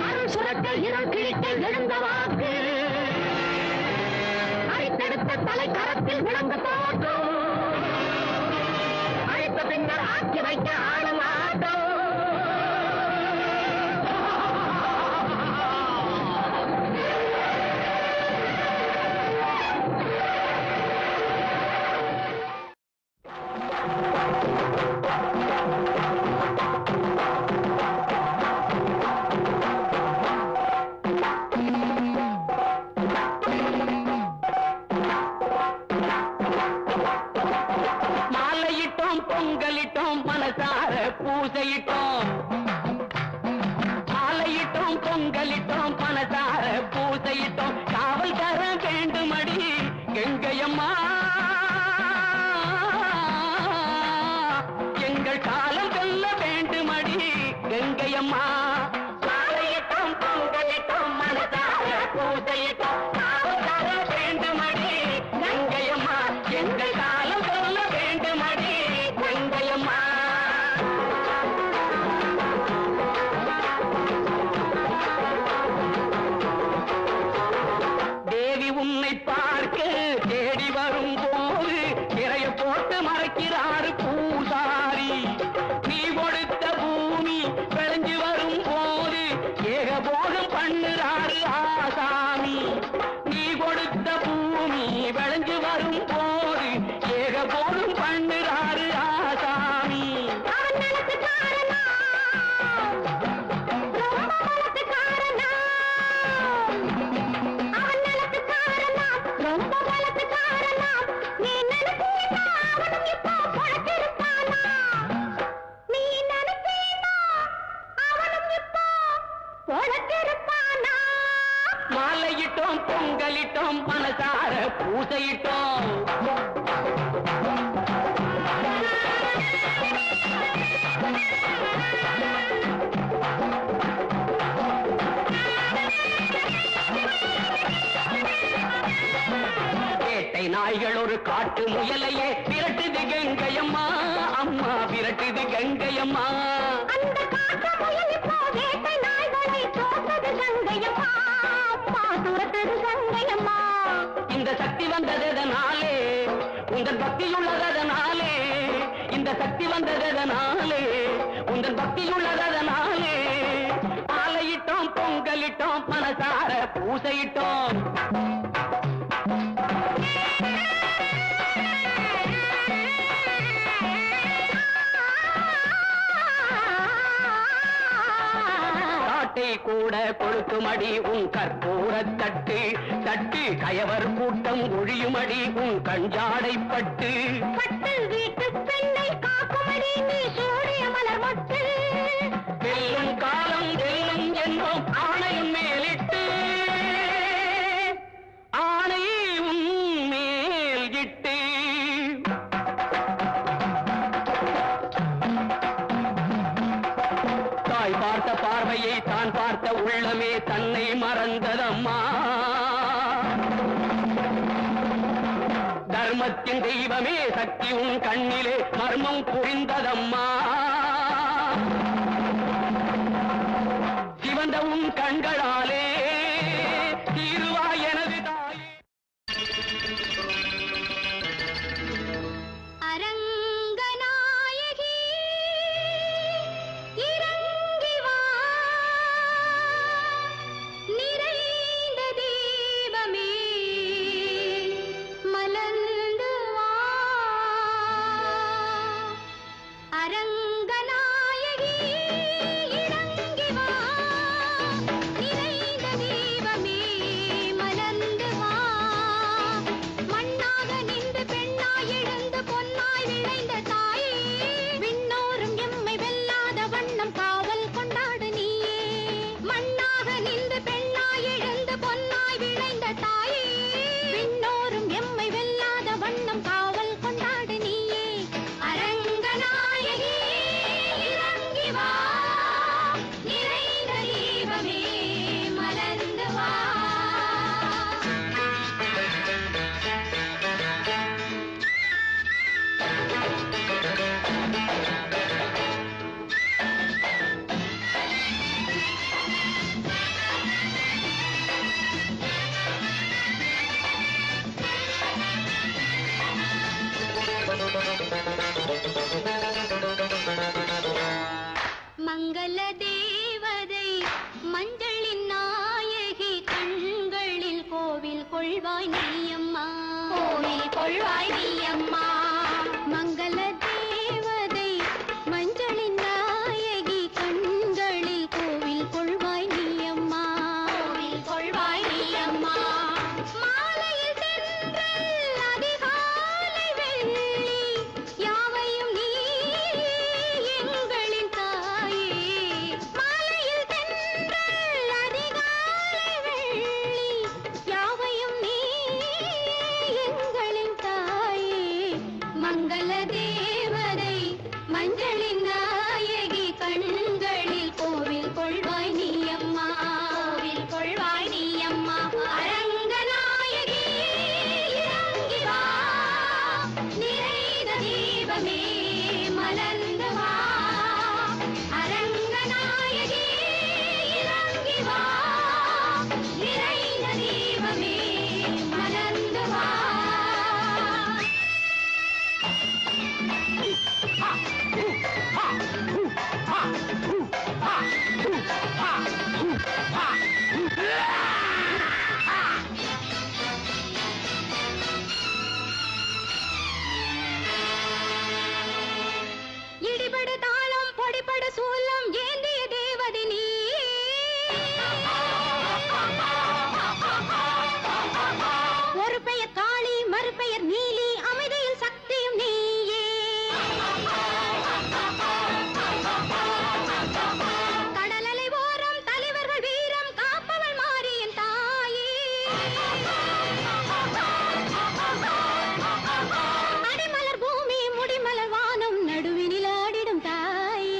அருள் சுரக்க இருள் கிழிக்க எழுந்த வாக்கு அழைத்தெடுத்த தலை கரத்தில் விளங்க தோட்டம் அழைத்த பின்னர் ஆக்கி வைக்க ஆடும் ஆட்டம். பூசையிட்டோம் மாலையிட்டோம் பொங்கலிட்டோம் பணசார பூசையிட்டோம். காவல் தர வேண்டுமடி கங்கையம்மா, எங்கள் காலம் வெல்ல வேண்டுமடி கங்கையம்மா. மாலையிட்டோம் பொங்கலிட்டோம் மனசார பூசையிட்டோம். காவல் தர வேண்டுமடி கங்கையம்மா, எங்கள் காலம் வெல்ல வேண்டுமடி கங்கையம்மா. உன்னை பார்க்க தேடி வரும் போது இறைய போட்டு மறைக்கிறாரு பூசாரி. நீ கொடுத்த பூமி விளைஞ்சு வரும் போது ஏகபோகம் பண்ணுறாரு ஆசாமி. நீ கொடுத்த பூமி விளைஞ்சு வரும் போது ஏகபோகம் பண்ணுறாரு ஆசாமி. மாலையிட்டோம் பொங்கலிட்டோம் மனசார பூசையிட்டோம். வேட்டை நாய்கள் ஒரு காட்டு முயலையே விரட்டுது கங்கையம்மா, அம்மா விரட்டுது கங்கையம்மா. இந்த சக்தி வந்ததனாலே உங்கள் பக்தியுள்ளதனாலே, இந்த சக்தி வந்ததனாலே உங்கள் பக்தியுள்ளதனாலே பூசையிட்டோம் மனசார பூசையிட்டோம். காட்டை கூட கொளுத்துமடி உன் கற்பூர தட்டு தட்டு கயவர் கூட்டம் ஒழியுமடி உன் கஞ்சாடை பட்டு பட்டு வீட்டு பெண்ணை காக்குமடி நீ சூடிய மலர் மொட்டு வெல்லும் காலம் வெல்லும் என்போம் ஆணையும் மேலிட்டு ஆணை உன் மேல் இட்டு தாய் பார்த்த பார்வையை தான் பார்த்த உள்ளமே தன்னை மறந்ததம்மா. தர்மத்தின் தெய்வமே சக்தி உன் கண்ணிலே மர்மம் புரிந்ததம்மா. சிவந்த உன் கண்களாலே தீருவாய் எனது தாயே. அரங்கநாயகி இறங்கி வா நிறைந்த தீபமே மலர்ந்து வா. அரங்கநாயகி இறங்கி வா நிறைந்த தீபமே மலர்ந்து வா. மண்ணாக நின்று பெண்ணாய் எழுந்து பொன்னாய் விளைந்த தாயே விண்ணோரும் எம்மை வெல்லாத வண்ணம் காவல் கொண்டாடு நீயே. மண்ணாக நின்று பெண்ணாய் எழுந்து பொன்னாய் விளைந்த தாயே விண்ணோரும் எம்மை வெல்லாத வண்ணம் காவல் கொண்டாடு நீயே. அரங்கநாயகி இறங்கி வா நிறைந்த தீபமே மலர்ந்து வா. மங்கள தேவதை மஞ்சளின் நாயகி கண்களில் கோவில் கொள்வாய் நீயம்மா. கோவில் கொள்வாய் நீயம்மா. மங்கள தேவதை மஞ்சளின் நாயகி கண்களில் கோவில் கொள்வாய் நீயம்மா. கோவில் கொள்வாய் நீயம்மா. மாலையில் தென்றல் அதிகாலை வெள்ளி யாவையும் நீ எங்களின் தாயே. மாலையில் தென்றல் அதிகாலை வெள்ளி யாவையும் நீ எங்களின் தாயே. மங்கள தேவதை மஞ்சளின் நாயகி கண்களில் கோவில் கொள்வாய் நீயம்மா. கோவில் கொள்வாய் நீயம்மா. அரங்கநாயகி இறங்கி வா நிறைந்த தீபமே மலர்ந்து வா. அரங்கநாயகி இறங்கி வா நிறைந்த தீபமே மலர்ந்து வா. இடிபடு தாளம் பொடிபடு சூலம் ஏந்திய தேவதை நீ. ஒரு பெயர் காளி மறுபெயர் நீலி அமைதியில் சக்தியும் நீயே. கடலலை ஓரம் தலைவர்கள் வீரம் காப்பவள் மாரியன் தாயே. அடிமலர் பூமி முடிமலர் வானம் நடுவினில் ஆடிடும் தாயே.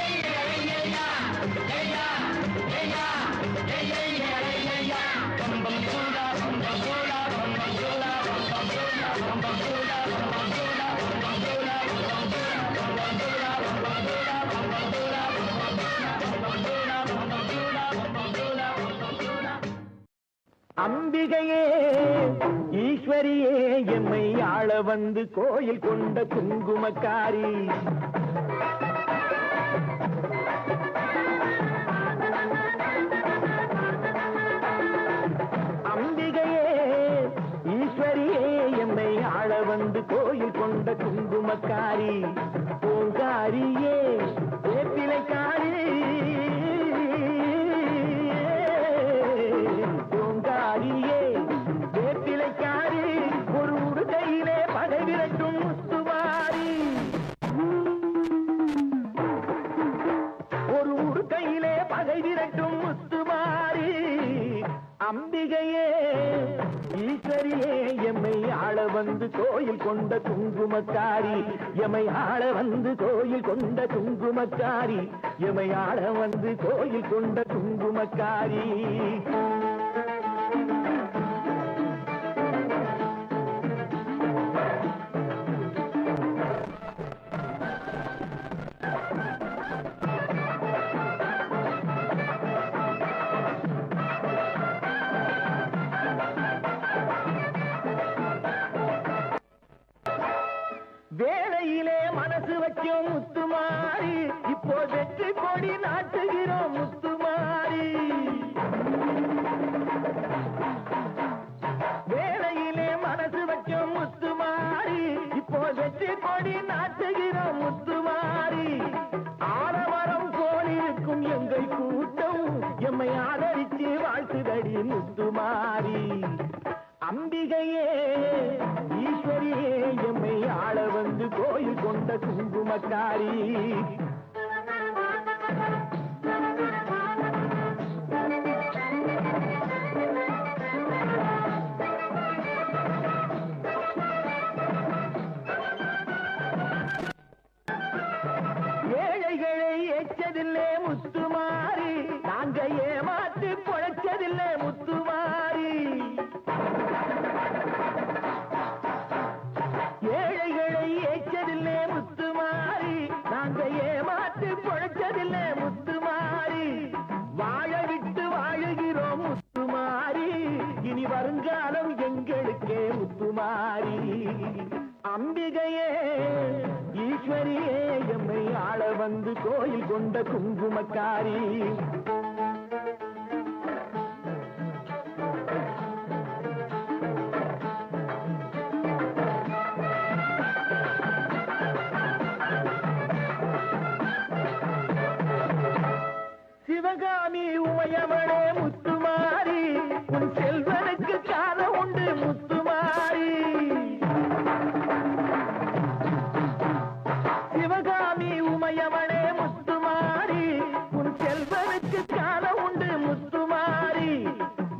அம்பிகையே ஈஸ்வரியே எம்மை ஆள வந்து கோயில் கொண்ட குங்குமக்காரி. அம்பிகையே ஈஸ்வரியே எம்மை ஆள வந்து கோயில் கொண்ட குங்குமக்காரி. பூங்காரியே வேப்பிலைக்காரி. பூங்காரியே வேப்பிலைக்காரி. ஒரு உடுக்கையிலே பகை விரட்டும் முத்துமாரி. ஒரு உடுக்கையிலே பகை விரட்டும் முத்துமாரி. அம்பிகையே ஈஸ்வரியே எம்மை ஆள வந்து கோயில் கொண்ட குங்குமக்காரி. எமை ஆள வந்து கோயில் கொண்ட குங்குமக்காரி. எமை ஆள வந்து கோயில் கொண்ட குங்குமக்காரி. வேளையிலே மனசு வச்சோம் முத்துமாரி. இப்போ வெற்றி கொடி நாட்டுகிறோம் முத்துமாரி. வேளையிலே மனசு வச்சோம் முத்துமாரி. இப்போ வெற்றி கொடி நாட்டுகிறோம் முத்துமாரி. ஆலமரம் போலிருக்கும் எங்கள் கூட்டம் எம்மை ஆதரித்து வாழ்த்துதடி முத்துமாரி. அம்பிகையே ஈஸ்வரியே எம்மை ஆள வந்து கோயில் கொண்ட குங்குமக்காரி. ஏழைகளை எச்சதில்லை முத்துமாரி. நாங்க ஏமாற்றி பொழைச்சதில்லை முத்துமாரி. ஏழைகளை ஏச்சதில்லை முத்துமாரி. நாங்க ஏமாற்றி பொழைச்சதில்லை முத்துமாரி. வாழ விட்டு வாழுகிறோம் முத்துமாரி. இனி வருங்காலம் எங்களுக்கே முத்துமாரி. அம்பிகையே ஈஸ்வரியே எம்மை ஆள வந்து கோயில் கொண்ட குங்குமக்காரி. சிவகாமி உமையவளே முத்துமாரி. உன் செல்வனுக்கு காலம் உண்டு முத்துமாரி. சிவகாமி உமையவளே முத்துமாரி. உன் செல்வனுக்கு காலம் உண்டு முத்துமாரி.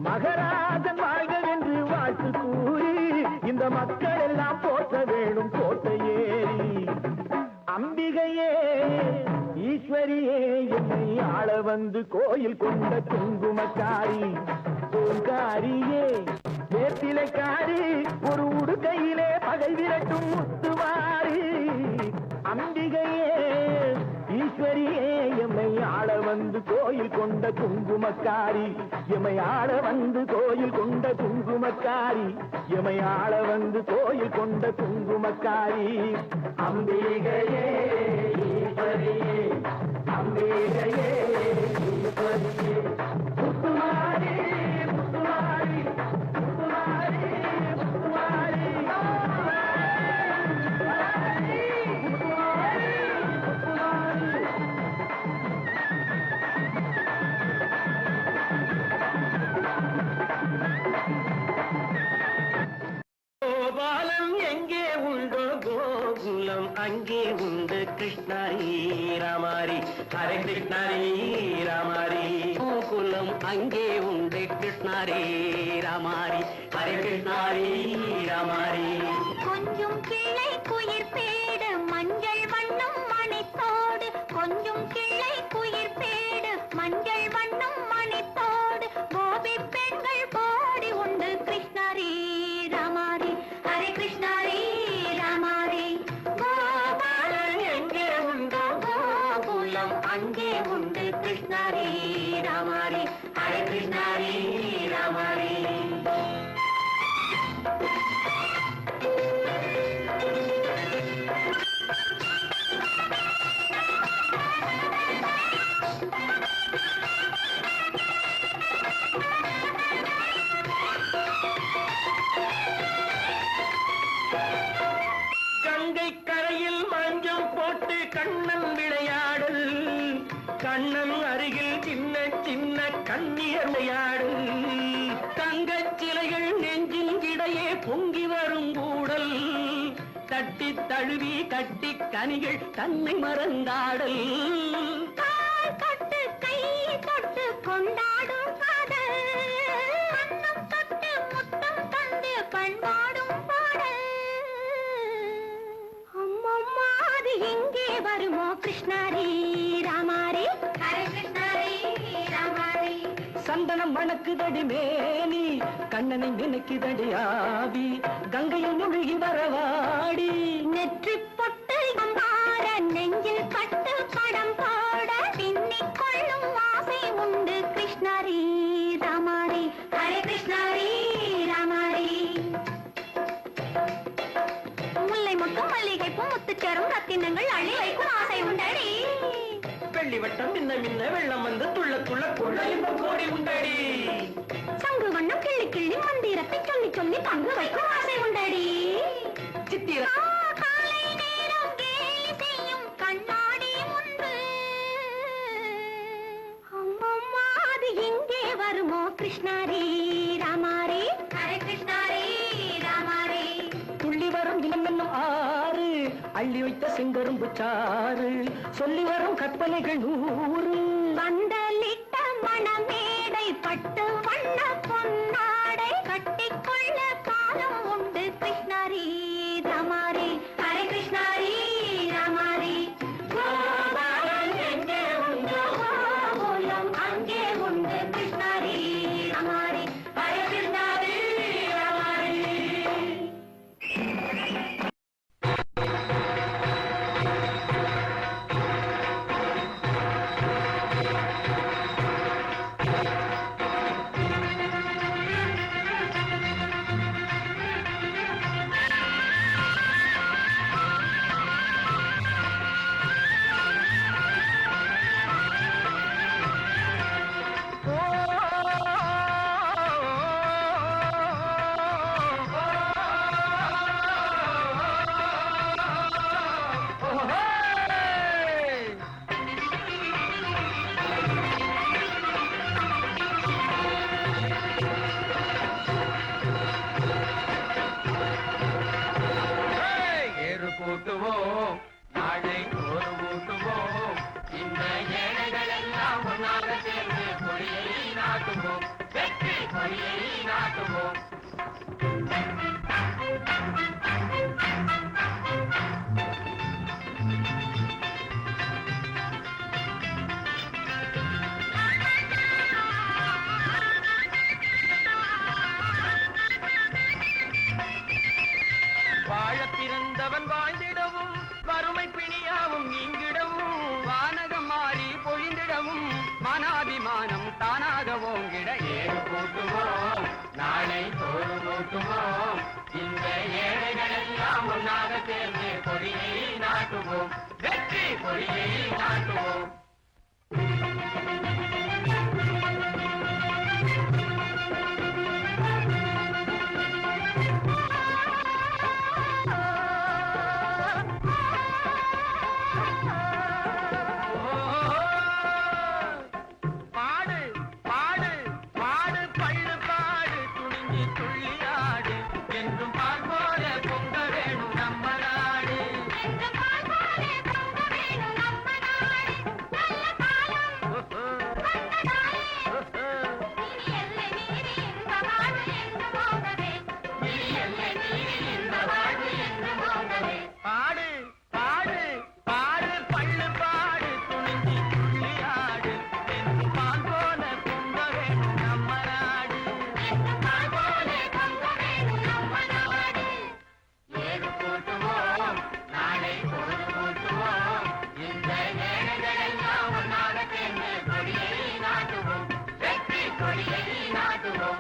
மகராஜன் வாழ்கவென்று வாழ்த்து கூறி இந்த மக்கள் எல்லாம் போற்ற வேணும் கோட்டை ஏறி. அம்பிகையே ஈஸ்வரியே எம்மை ஆள வந்து கோயில் கொண்ட குங்குமக்காரி. பூங்காரியே வேப்பிலைக்காரி. ஒரு உடுக்கையிலே பகை விரட்டும் முத்துமாரி. அம்பிகையே ஈஸ்வரியே எம்மை ஆள வந்து கோயில் கொண்ட குங்குமக்காரி. எமை ஆள வந்து கோயில் கொண்ட குங்குமக்காரி. எமை ஆள வந்து கோயில் கொண்ட குங்குமக்காரி. அம்பிகையே ஈஸ்வரியே. அம்பிகையே ஈஸ்வரியே. முத்துமாரி முத்துமாரி முத்துமாரி முத்துமாரி. கோபாலம் எங்கே உண்டோ கோகுலம் அங்கே உண்டு கிருஷ்ணாரி ராமாரி. ஹரே கிருஷ்ணாரி ராமாரி. கோகுலம் அங்கே உண்டு கிருஷ்ணாரி ராமாரி. ஹரே கிருஷ்ணாரி ராமாரி. கொஞ்சம் கிளை குயிர் பேடு மஞ்சள் வண்ணம் மணித்தோடு. கொஞ்சம் கிளை குயிர் பேடு மஞ்சள் வண்ணம் மணித்தோடு. கோபி பெண்கள் பாடி உண்டு கிருஷ்ணாரி ராமாரி. ஹரே கிருஷ்ணாரி ராமாரி. கோபாலன் எங்கே உண்டோ கோகுலம் அங்கே உண்டு கிருஷ்ணாரி ராமாரி. ராமாரி ஹரே கிருஷ்ணாரி ராமாரி. கங்கை கரையில் மஞ்சள் போட்டு கண்ணன் விளையாடல், கண்ணன் அருகில் சின்ன சின்ன கண்ணீர் விளையாடல், தங்கச் சிலைகள் நெஞ்சின் இடையே பொங்கி வரும் கூடல், தட்டி தழுவி கட்டி கனிகள் தன்னை மறந்தாடல், தொட்டு கை தொட்டு கொண்டாடும் காதல், கண்ணம் தொட்டு முத்தம் தந்து பண்பாடும் பாடல். அம்மம்மா அது எங்கே வருமோ கிருஷ்ணாரி ராமாரி ஹரே கிருஷ்ணாரி ராமாரி. சந்தனம் மணக்குதடி மேனி, கண்ணனை நினைக்குதடி ஆவி, கங்கையில் முழுகி வரவாடி, நெற்றி பொட்டு அம்பார நெஞ்சில் பட்டு படம் போட பின்னிக் கொள்ளும் ஆசை உண்டு கிருஷ்ணாரி ராமாரி ஹரே கிருஷ்ணாரி ராமாரி. முல்லை மொட்டும் மல்லிகை பூ முத்துச்சேரும் ரத்தினங்கள் அள்ளி வைக்கும் ஆசை உண்டடி, வெள்ளி வட்டம் மின்ன மின்ன வெள்ளம் வந்து துள்ள துள்ள கொள்ள இன்பம் கோடி உண்டடி, சங்கு வண்ணம் கிள்ளி கிள்ளி மந்திரத்தை சொல்லி சொல்லி தங்கு வைக்கும் ஆசை உண்டடி, சித்திர காலை நேரம் கேலி செய்யும் கண்ணாடி முன்பு அம்மம்மா அது எங்கே வருமோ கிருஷ்ணாரி ராமாரி ஹரே கிருஷ்ணாரி ராமாரி. துள்ளி வரும் இனம் என்னும் ஆறு, அள்ளி வைத்த செங்கரும்பு சாறு, சொல்லி வரும் கற்பனைகள் 100, பந்தலிட்ட மணமேடை பட்டு வண்ண பொன்னாடை கட்டிக்கொள்ள காலம் உண்டு கிருஷ்ணாரி ராமாரி ஹரே கிருஷ்ணாரி ராமாரி. கோபாலம் எங்கே உண்டு கோகுலம் அங்கே உண்டு கிருஷ்ணாரி ராமாரி ஹரே கிருஷ்ணாரி ராமாரி. ஏறு கூட்டுவோம் நாளை ஒரு கூட்டுவோம், இந்த ஏழைகள் எல்லாம் ஒன்றாக சேர்ந்து கொடியை நாட்டுவோம், வெற்றி கொடியை நாட்டுவோம். வாழ பிறந்தவன் வாழ்ந்திடவும், வறுமை பிணியாவும் நீங்கிடவும், வானகம் மாறி பொழிந்திடவும், மனாபிமானம் தானாக ஓங்கிட ஏறு கூட்டுவோம் நாளை ஒரு கூட்டுவோம், இந்த ஏழைகள் எல்லாம் ஒன்றாக சேர்ந்து கொடியை நாட்டுவோம், வெற்றி கொடியை நாட்டுவோம். பாடு பாடு பாடு பள்ளு பாடு, துணிஞ்சு துள்ளியாடு, என்றும் பால் போல பொங்க வேணும் நம்ம நாடு. நல்ல காலம் கொடியை நீ நாட்டுவோம்.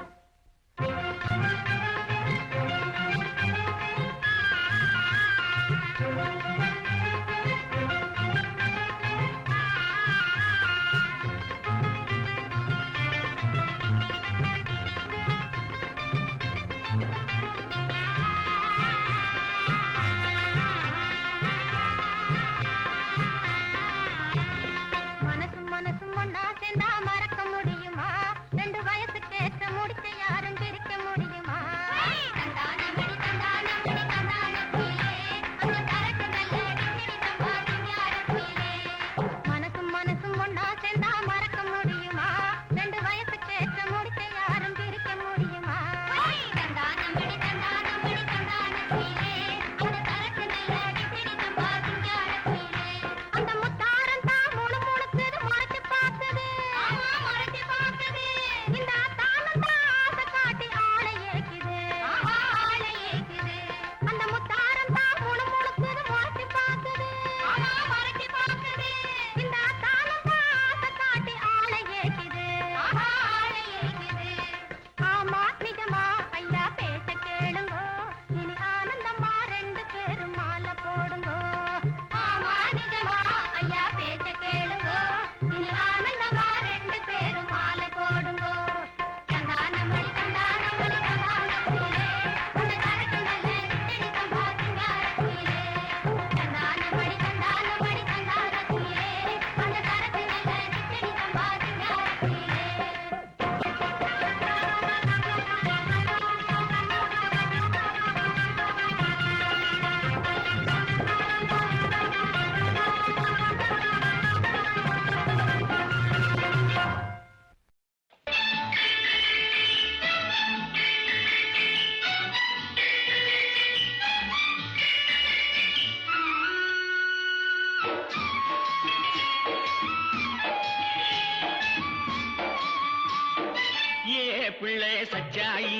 பிள்ளை சச்சாயி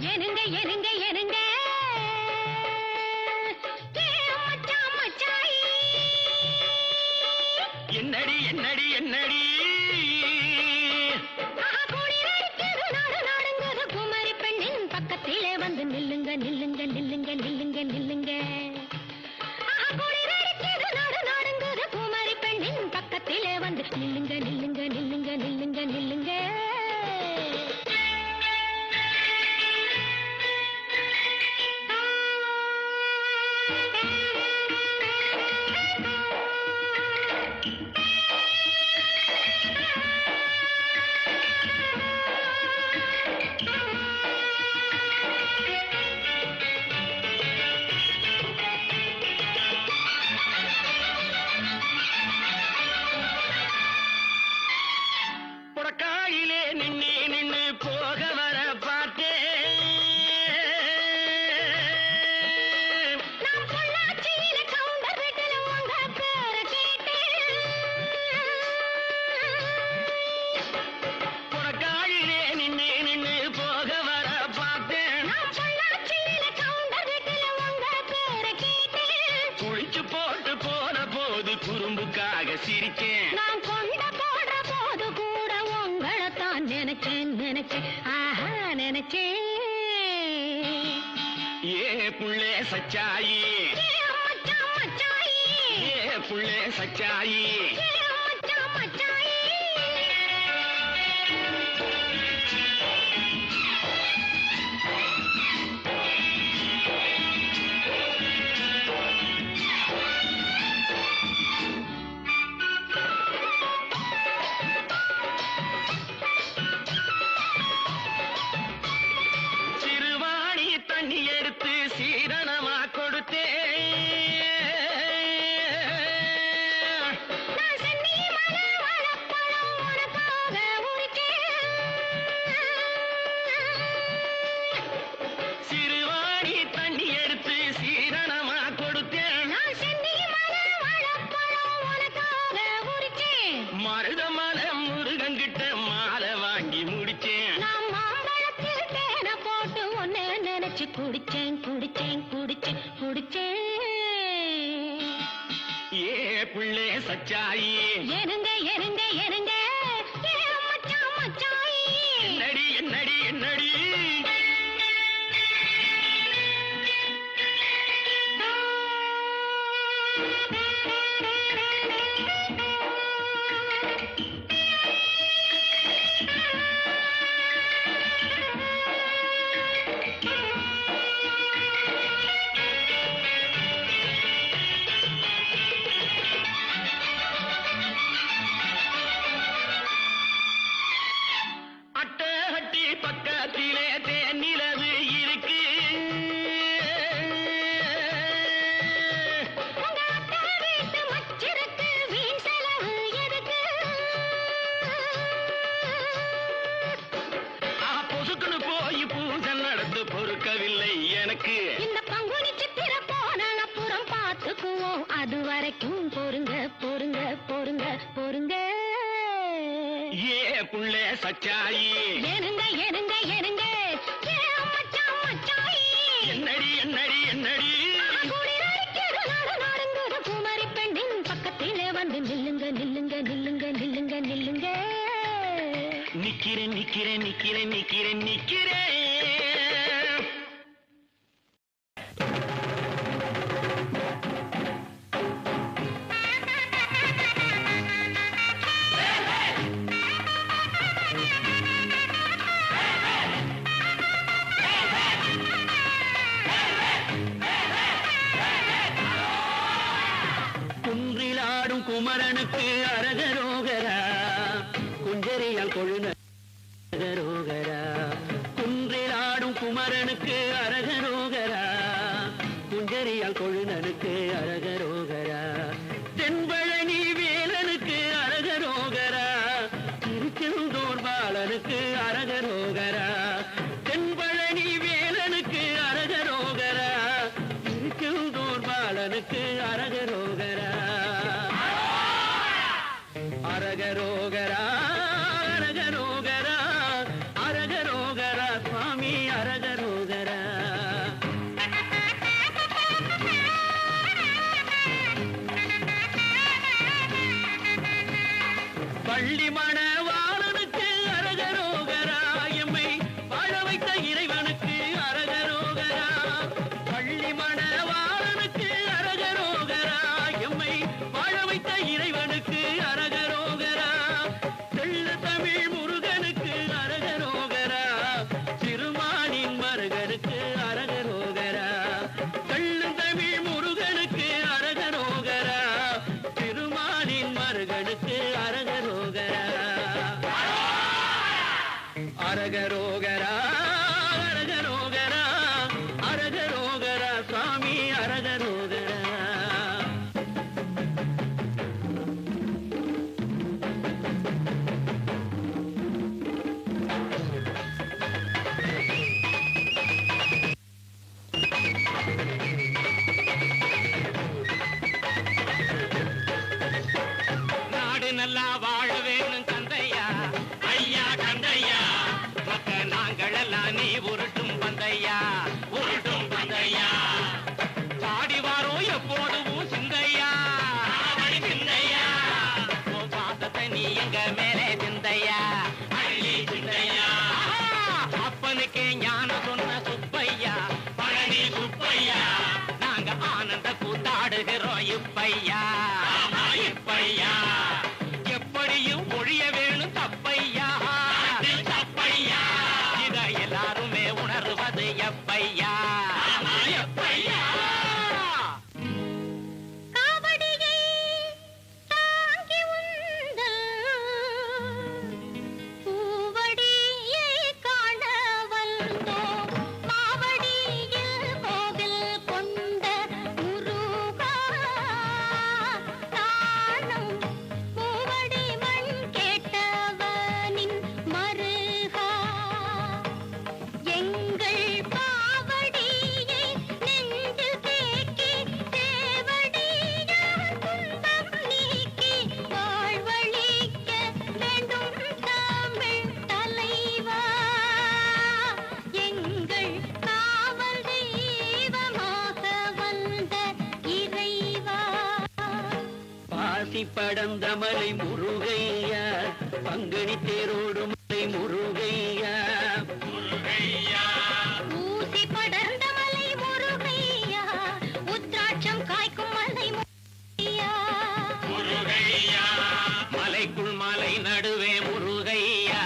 எனங்க எனங்க எனங்க என்னடி என்னடி என்னடி குமரி பெண்ணின் பக்கத்திலே வந்து நில்லுங்க நில்லுங்க நில்லுங்க நில்லுங்க நில்லுங்க குமரி பெண்ணின் பக்கத்திலே வந்து நில்லுங்க நில்லுங்க நில்லுங்க நில்லுங்க நில்லுங்க குறும்புக்காக சிரிச்சேன் நான் கொண்ட போடுற போது கூட உங்களைத்தான் நினைச்சேன் நினைச்சேன் ஆஹா நினைச்சேன் ஏ புள்ளே சச்சாயி மச்சான் மச்சாயி ஏ புள்ளே சச்சாயி மச்சான் மச்சாயி தண்ணி எடுத்து சீரணமா கொடுத்தேன் சிறுவாணி தண்ணி எடுத்து சீரணமா கொடுத்தேன் மருதமல முருகங்கிட்ட மாலை வாங்கி முடிச்சேன் குடிச்சேன் குடிச்சேன் குடிச்சேன் குடிச்சேன் ஏ புள்ளே சச்சாயி எனங்க எனங்க எனங்க பொசுக்குன்னு போய் பூஜை நடந்து பொறுக்கவில்லை எனக்கு. இந்த பங்குனி சித்திர போன அப்புறம் பார்த்துக்குவோம். அது வரைக்கும் பொறுங்க பொறுங்க பொறுங்க பொறுங்க. ஏ புள்ளே சச்சாயி ஏனுங்க ஏனுங்க ஏனுங்க மச்சான் மச்சாயி என்னடி என்னடி என்னடி குமரி பெண்ணின் பக்கத்திலே வந்து நில்லுங்க நில்லுங்க நில்லுங்க நில்லுங்க நில்லுங்க. நிக்கிறேன் நிக்கிறேன் நிக்கிறேன் நிக்கிறேன் நிக்கிறேன். குன்றிலாடும் குமரனுக்கு அரகரோகரா குஞ்சரியால் கொழுநரோகரா. குன்றிலாடும் குமரனுக்கு அரகரோகரா குஞ்சரியால் கொழுநனுக்கு அரகரோகரா. தென்பழனி வேலனுக்கு அரகரோகரா திருச்செந்தூர் பாலனுக்கு அரகரோகரா. தென்பழனி வேலனுக்கு அரகரோகரா திருச்செந்தூர் பாலனுக்கு அரகரோகரா. அரகரோகரா அரகரோகரா அரகரோகரா சுவாமி அரகரோகரா. பள்ளி மணவாளனுக்கு அரகரோகரா எம்மை வாழ வைத்த இறைவனுக்கு அரகரோகரா. பள்ளி மணவாளனுக்கு அரகரோகரா எம்மை வாழ வைத்த இறைவனுக்கு அரகரோகரா. தெள்ள தமிழ் முருகனுக்கு அரகரோகரா சிறுமானின் மருகனுக்கு அரகரோகரா. தெள்ள தமிழ் முருகனுக்கு அரகரோகரா சிறுமானின் மருகனுக்கு அரகரோகரா. அரகரோகரா அரகரோகரா அரகரோகரா சுவாமி அரகரோகரா. நாடு நல்லா வாழ வேணும் கந்தையா ஐயா கந்தையா. மக்க நாங்களெல்லாம் நீ உருட்டும் பந்தையா உருட்டும் பந்தையா. பாடி வாரோம் எப்போதும் சிந்தையா சிந்தையா. பாசத்தை நீ எங்க மேலே சிந்தையா அள்ளி சிந்தையா. அப்பனுக்கே ஞானம் சொன்ன சுப்பையா பழனி சுப்பையா. நாங்க ஆனந்த கூத்தாடுகிறோம் இப்பையா இப்பையா. எப்படியும் ஒழிய வேணும் தப்பையா தப்பையா. இத எல்லாருமே உணர்வது எப்பையா எப்பையா. காவடியை தாங்கி உந்தல் பூவடியை காண வந்தோம். மாவடியில் கோவில் கொண்ட முருகா தானம் மூவடி மண் கேட்டவனின் மருகா. எங்கள் பாவடியை நெஞ்சில் தேக்கி தேவடியார் துன்பம் நீக்கி வாழ்வழிக்க வேண்டும் தமிழ் தலைவா. எங்கள் காவல் தெய்வமாக வந்த இறைவா. பாசி படந்த மலை முருகையா பங்குனி தேரோடு மலை முருகையா ஊசி படர்ந்த மலை முருகையா உத்ராட்சம் காய்க்கும் மலை முருகையா. மலைக்குள் மலை நடுவே முருகையா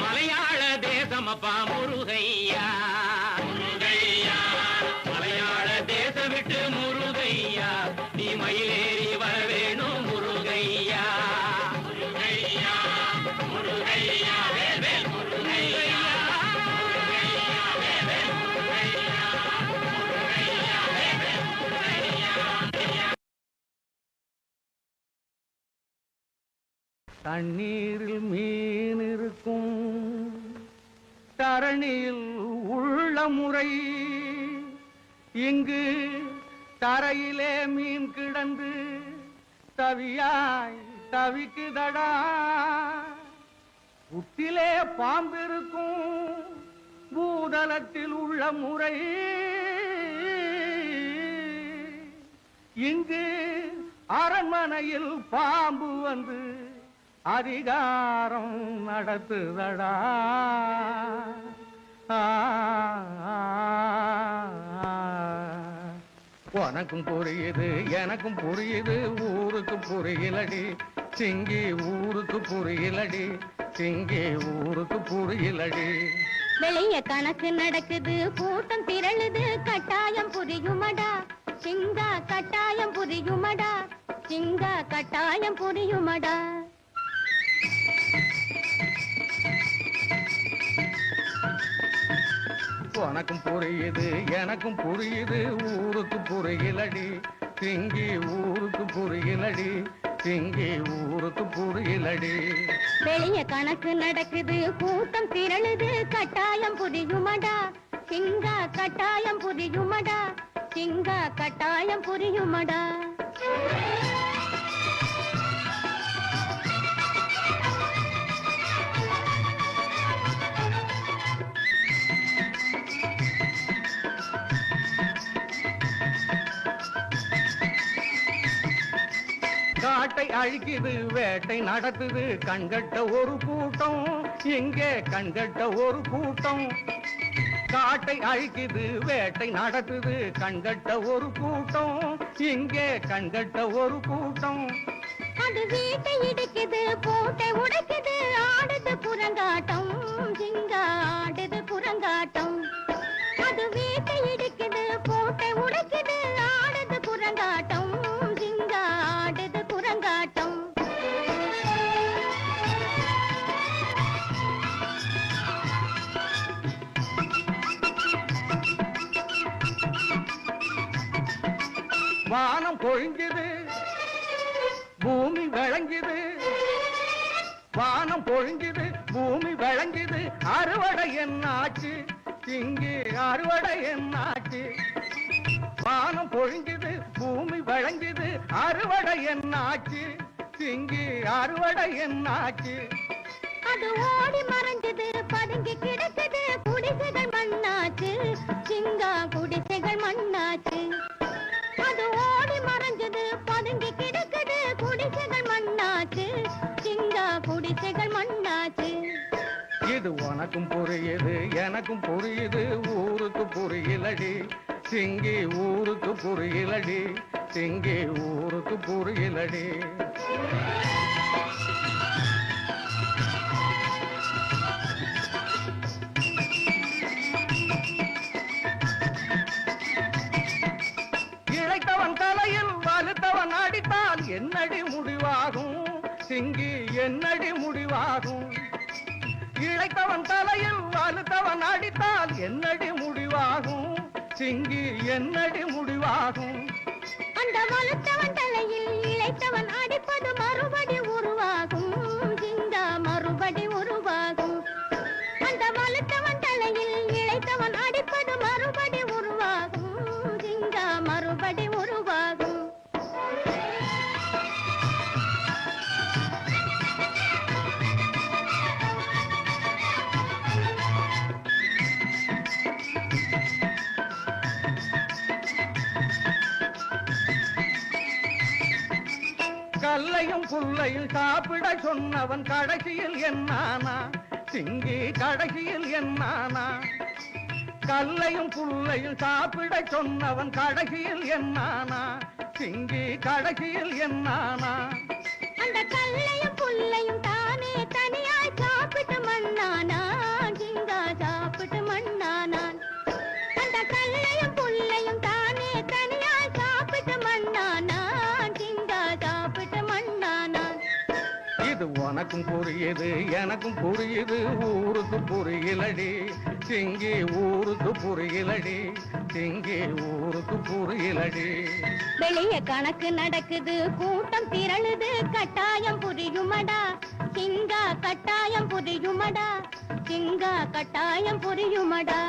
மலையாள தேசமப்பா முருகையா. மலையாள தேசம் விட்டு முருகையா நீ மயிலேறி வர வேணும் முருகையா. முருகையா வேல் வேல் முருகையா. தண்ணீரில் மீன் இருக்கும், தரணியில் உள்ள முறை இங்கு தரையிலே மீன் கிடந்து தவியாய் தவிக்குதடா புத்திலே பாம்பிருக்கும் பூதலத்தில் உள்ள முறை இங்கு அரண்மனையில் பாம்பு வந்து அதிகாரம் நடத்துதடா உனக்கும் புரியுது எனக்கும் புரியுது ஊருக்கு புரியலடி சிங்கி ஊருக்கு புரியலடி சிங்கி ஊருக்கு புரியலடி வெளிய கணக்கு நடக்குது கூட்டம் திரளுது கட்டாயம் புரியுமடா சிங்கா கட்டாயம் புரியுமடா சிங்கா கட்டாயம் புரியுமடா உனக்கும் புரியுது எனக்கும் புரியுது ஊருக்கு புரியலடி சிங்கி ஊருக்கு புரியலடி சிங்கி ஊருக்கு புரியலடி வெளிய கணக்கு நடக்குது கூட்டம் திரளுது கட்டாயம் புரியுமடா சிங்கா கட்டாயம் புரியுமடா சிங்கா கட்டாயம் புரியுமடா காட்டை அழிக்குது வேட்டை நடத்துது கண்கட்ட ஒரு கூட்டம் இங்கே கண்கட்ட ஒரு கூட்டம் காட்டை அழிக்குது வேட்டை நடத்துது கண்கட்ட ஒரு கூட்டம் இங்கே கண்கட்ட ஒரு கூட்டம் அது வீட்டை இடிக்குது போட்டை உடைக்குது ஆடுது குரங்காட்டம் சிங்கா ஆடுது குரங்காட்டம் அது வீட்டை இடிக்குது போட்டை உடைக்குது ஆடுது குரங்காட்டம் சிங்கா ஆடுது குரங்காட்டம் வானம் பொழிஞ்சுது பூமி விளங்குது வானம் பொழிஞ்சுது பூமி விளங்குது அறுவடை என்னாச்சு இங்கே அறுவடை என்னாச்சு வானம் பொழிஞ்சுது பூமி விளங்குது அறுவடை என்னாச்சு இங்கே அறுவடை என்னாச்சு அது ஓடி மறைஞ்சது பதுங்கி கிடக்குது குடிசைகள் மண்ணாச்சு சிங்கா குடிசைகள் மண்ணாச்சு அது ஓடி மறைஞ்சது பதுங்கி கிடக்குது குடிசைகள் மண்ணாச்சு சிங்கா குடிசைகள் மண்ணாச்சு இது உனக்கும் புரியுது எனக்கும் புரியுது ஊருக்கு புரியலடி சிங்கி ஊருக்கு புரியலடி சிங்கி ஊருக்கு புரியலடி இளைத்தவன் தலையில் வலுத்தவன் அடித்தால் என்னடி முடிவாகும் சிங்கி என்னடி முடிவாகும் இளைத்தவன் தலையில் வலுத்தவன் அடித்தால் என்னடி முடிவாகும் சிங்கி என்னடி முடிவாகும் அந்த வலுத்தவன் தலையில் இளைத்தவன் அடிப்பது மறுபடி உருவாகும் சிங்கா மறுபடி உருவாகும் அந்த வலுத்தவன் தலையில் இளைத்தவன் அடிப்பது மறுபடி உருவாகும் சிங்கா மறுபடி உருவாகும் கல்லையும் புல்லையும் சாப்பிட சொன்னவன் கடைசியில் என்னானா சிங்கி கடைசியில் என்னானா கல்லையும் புல்லையும் சாப்பிட சொன்னவன் கடைசியில் என்னானா சிங்கி கடைசியில் என்னானா அந்த கல்லையும் புல்லையும் தானே தனியாய் சாப்பிட்டு மண்ணானா சிங்கா சாப்பிட்டு மண்ணானான் அந்த கல்லையும் புல்லையும் தானே தனியாய் சாப்பிட்டு மண்ணானா சிங்கா சாப்பிட்டு மண்ணானான் இது உனக்கும் புரியுது எனக்கும் புரியுது ஊருக்கு புரியலடி சிங்கி ஊருக்கு புரியலடி சிங்கி ஊருக்கு புரியலடி வெளிய கணக்கு நடக்குது கூட்டம் திரளுது கட்டாயம் புரியுமடா சிங்கா கட்டாயம் புரியுமடா சிங்கா கட்டாயம் புரியுமடா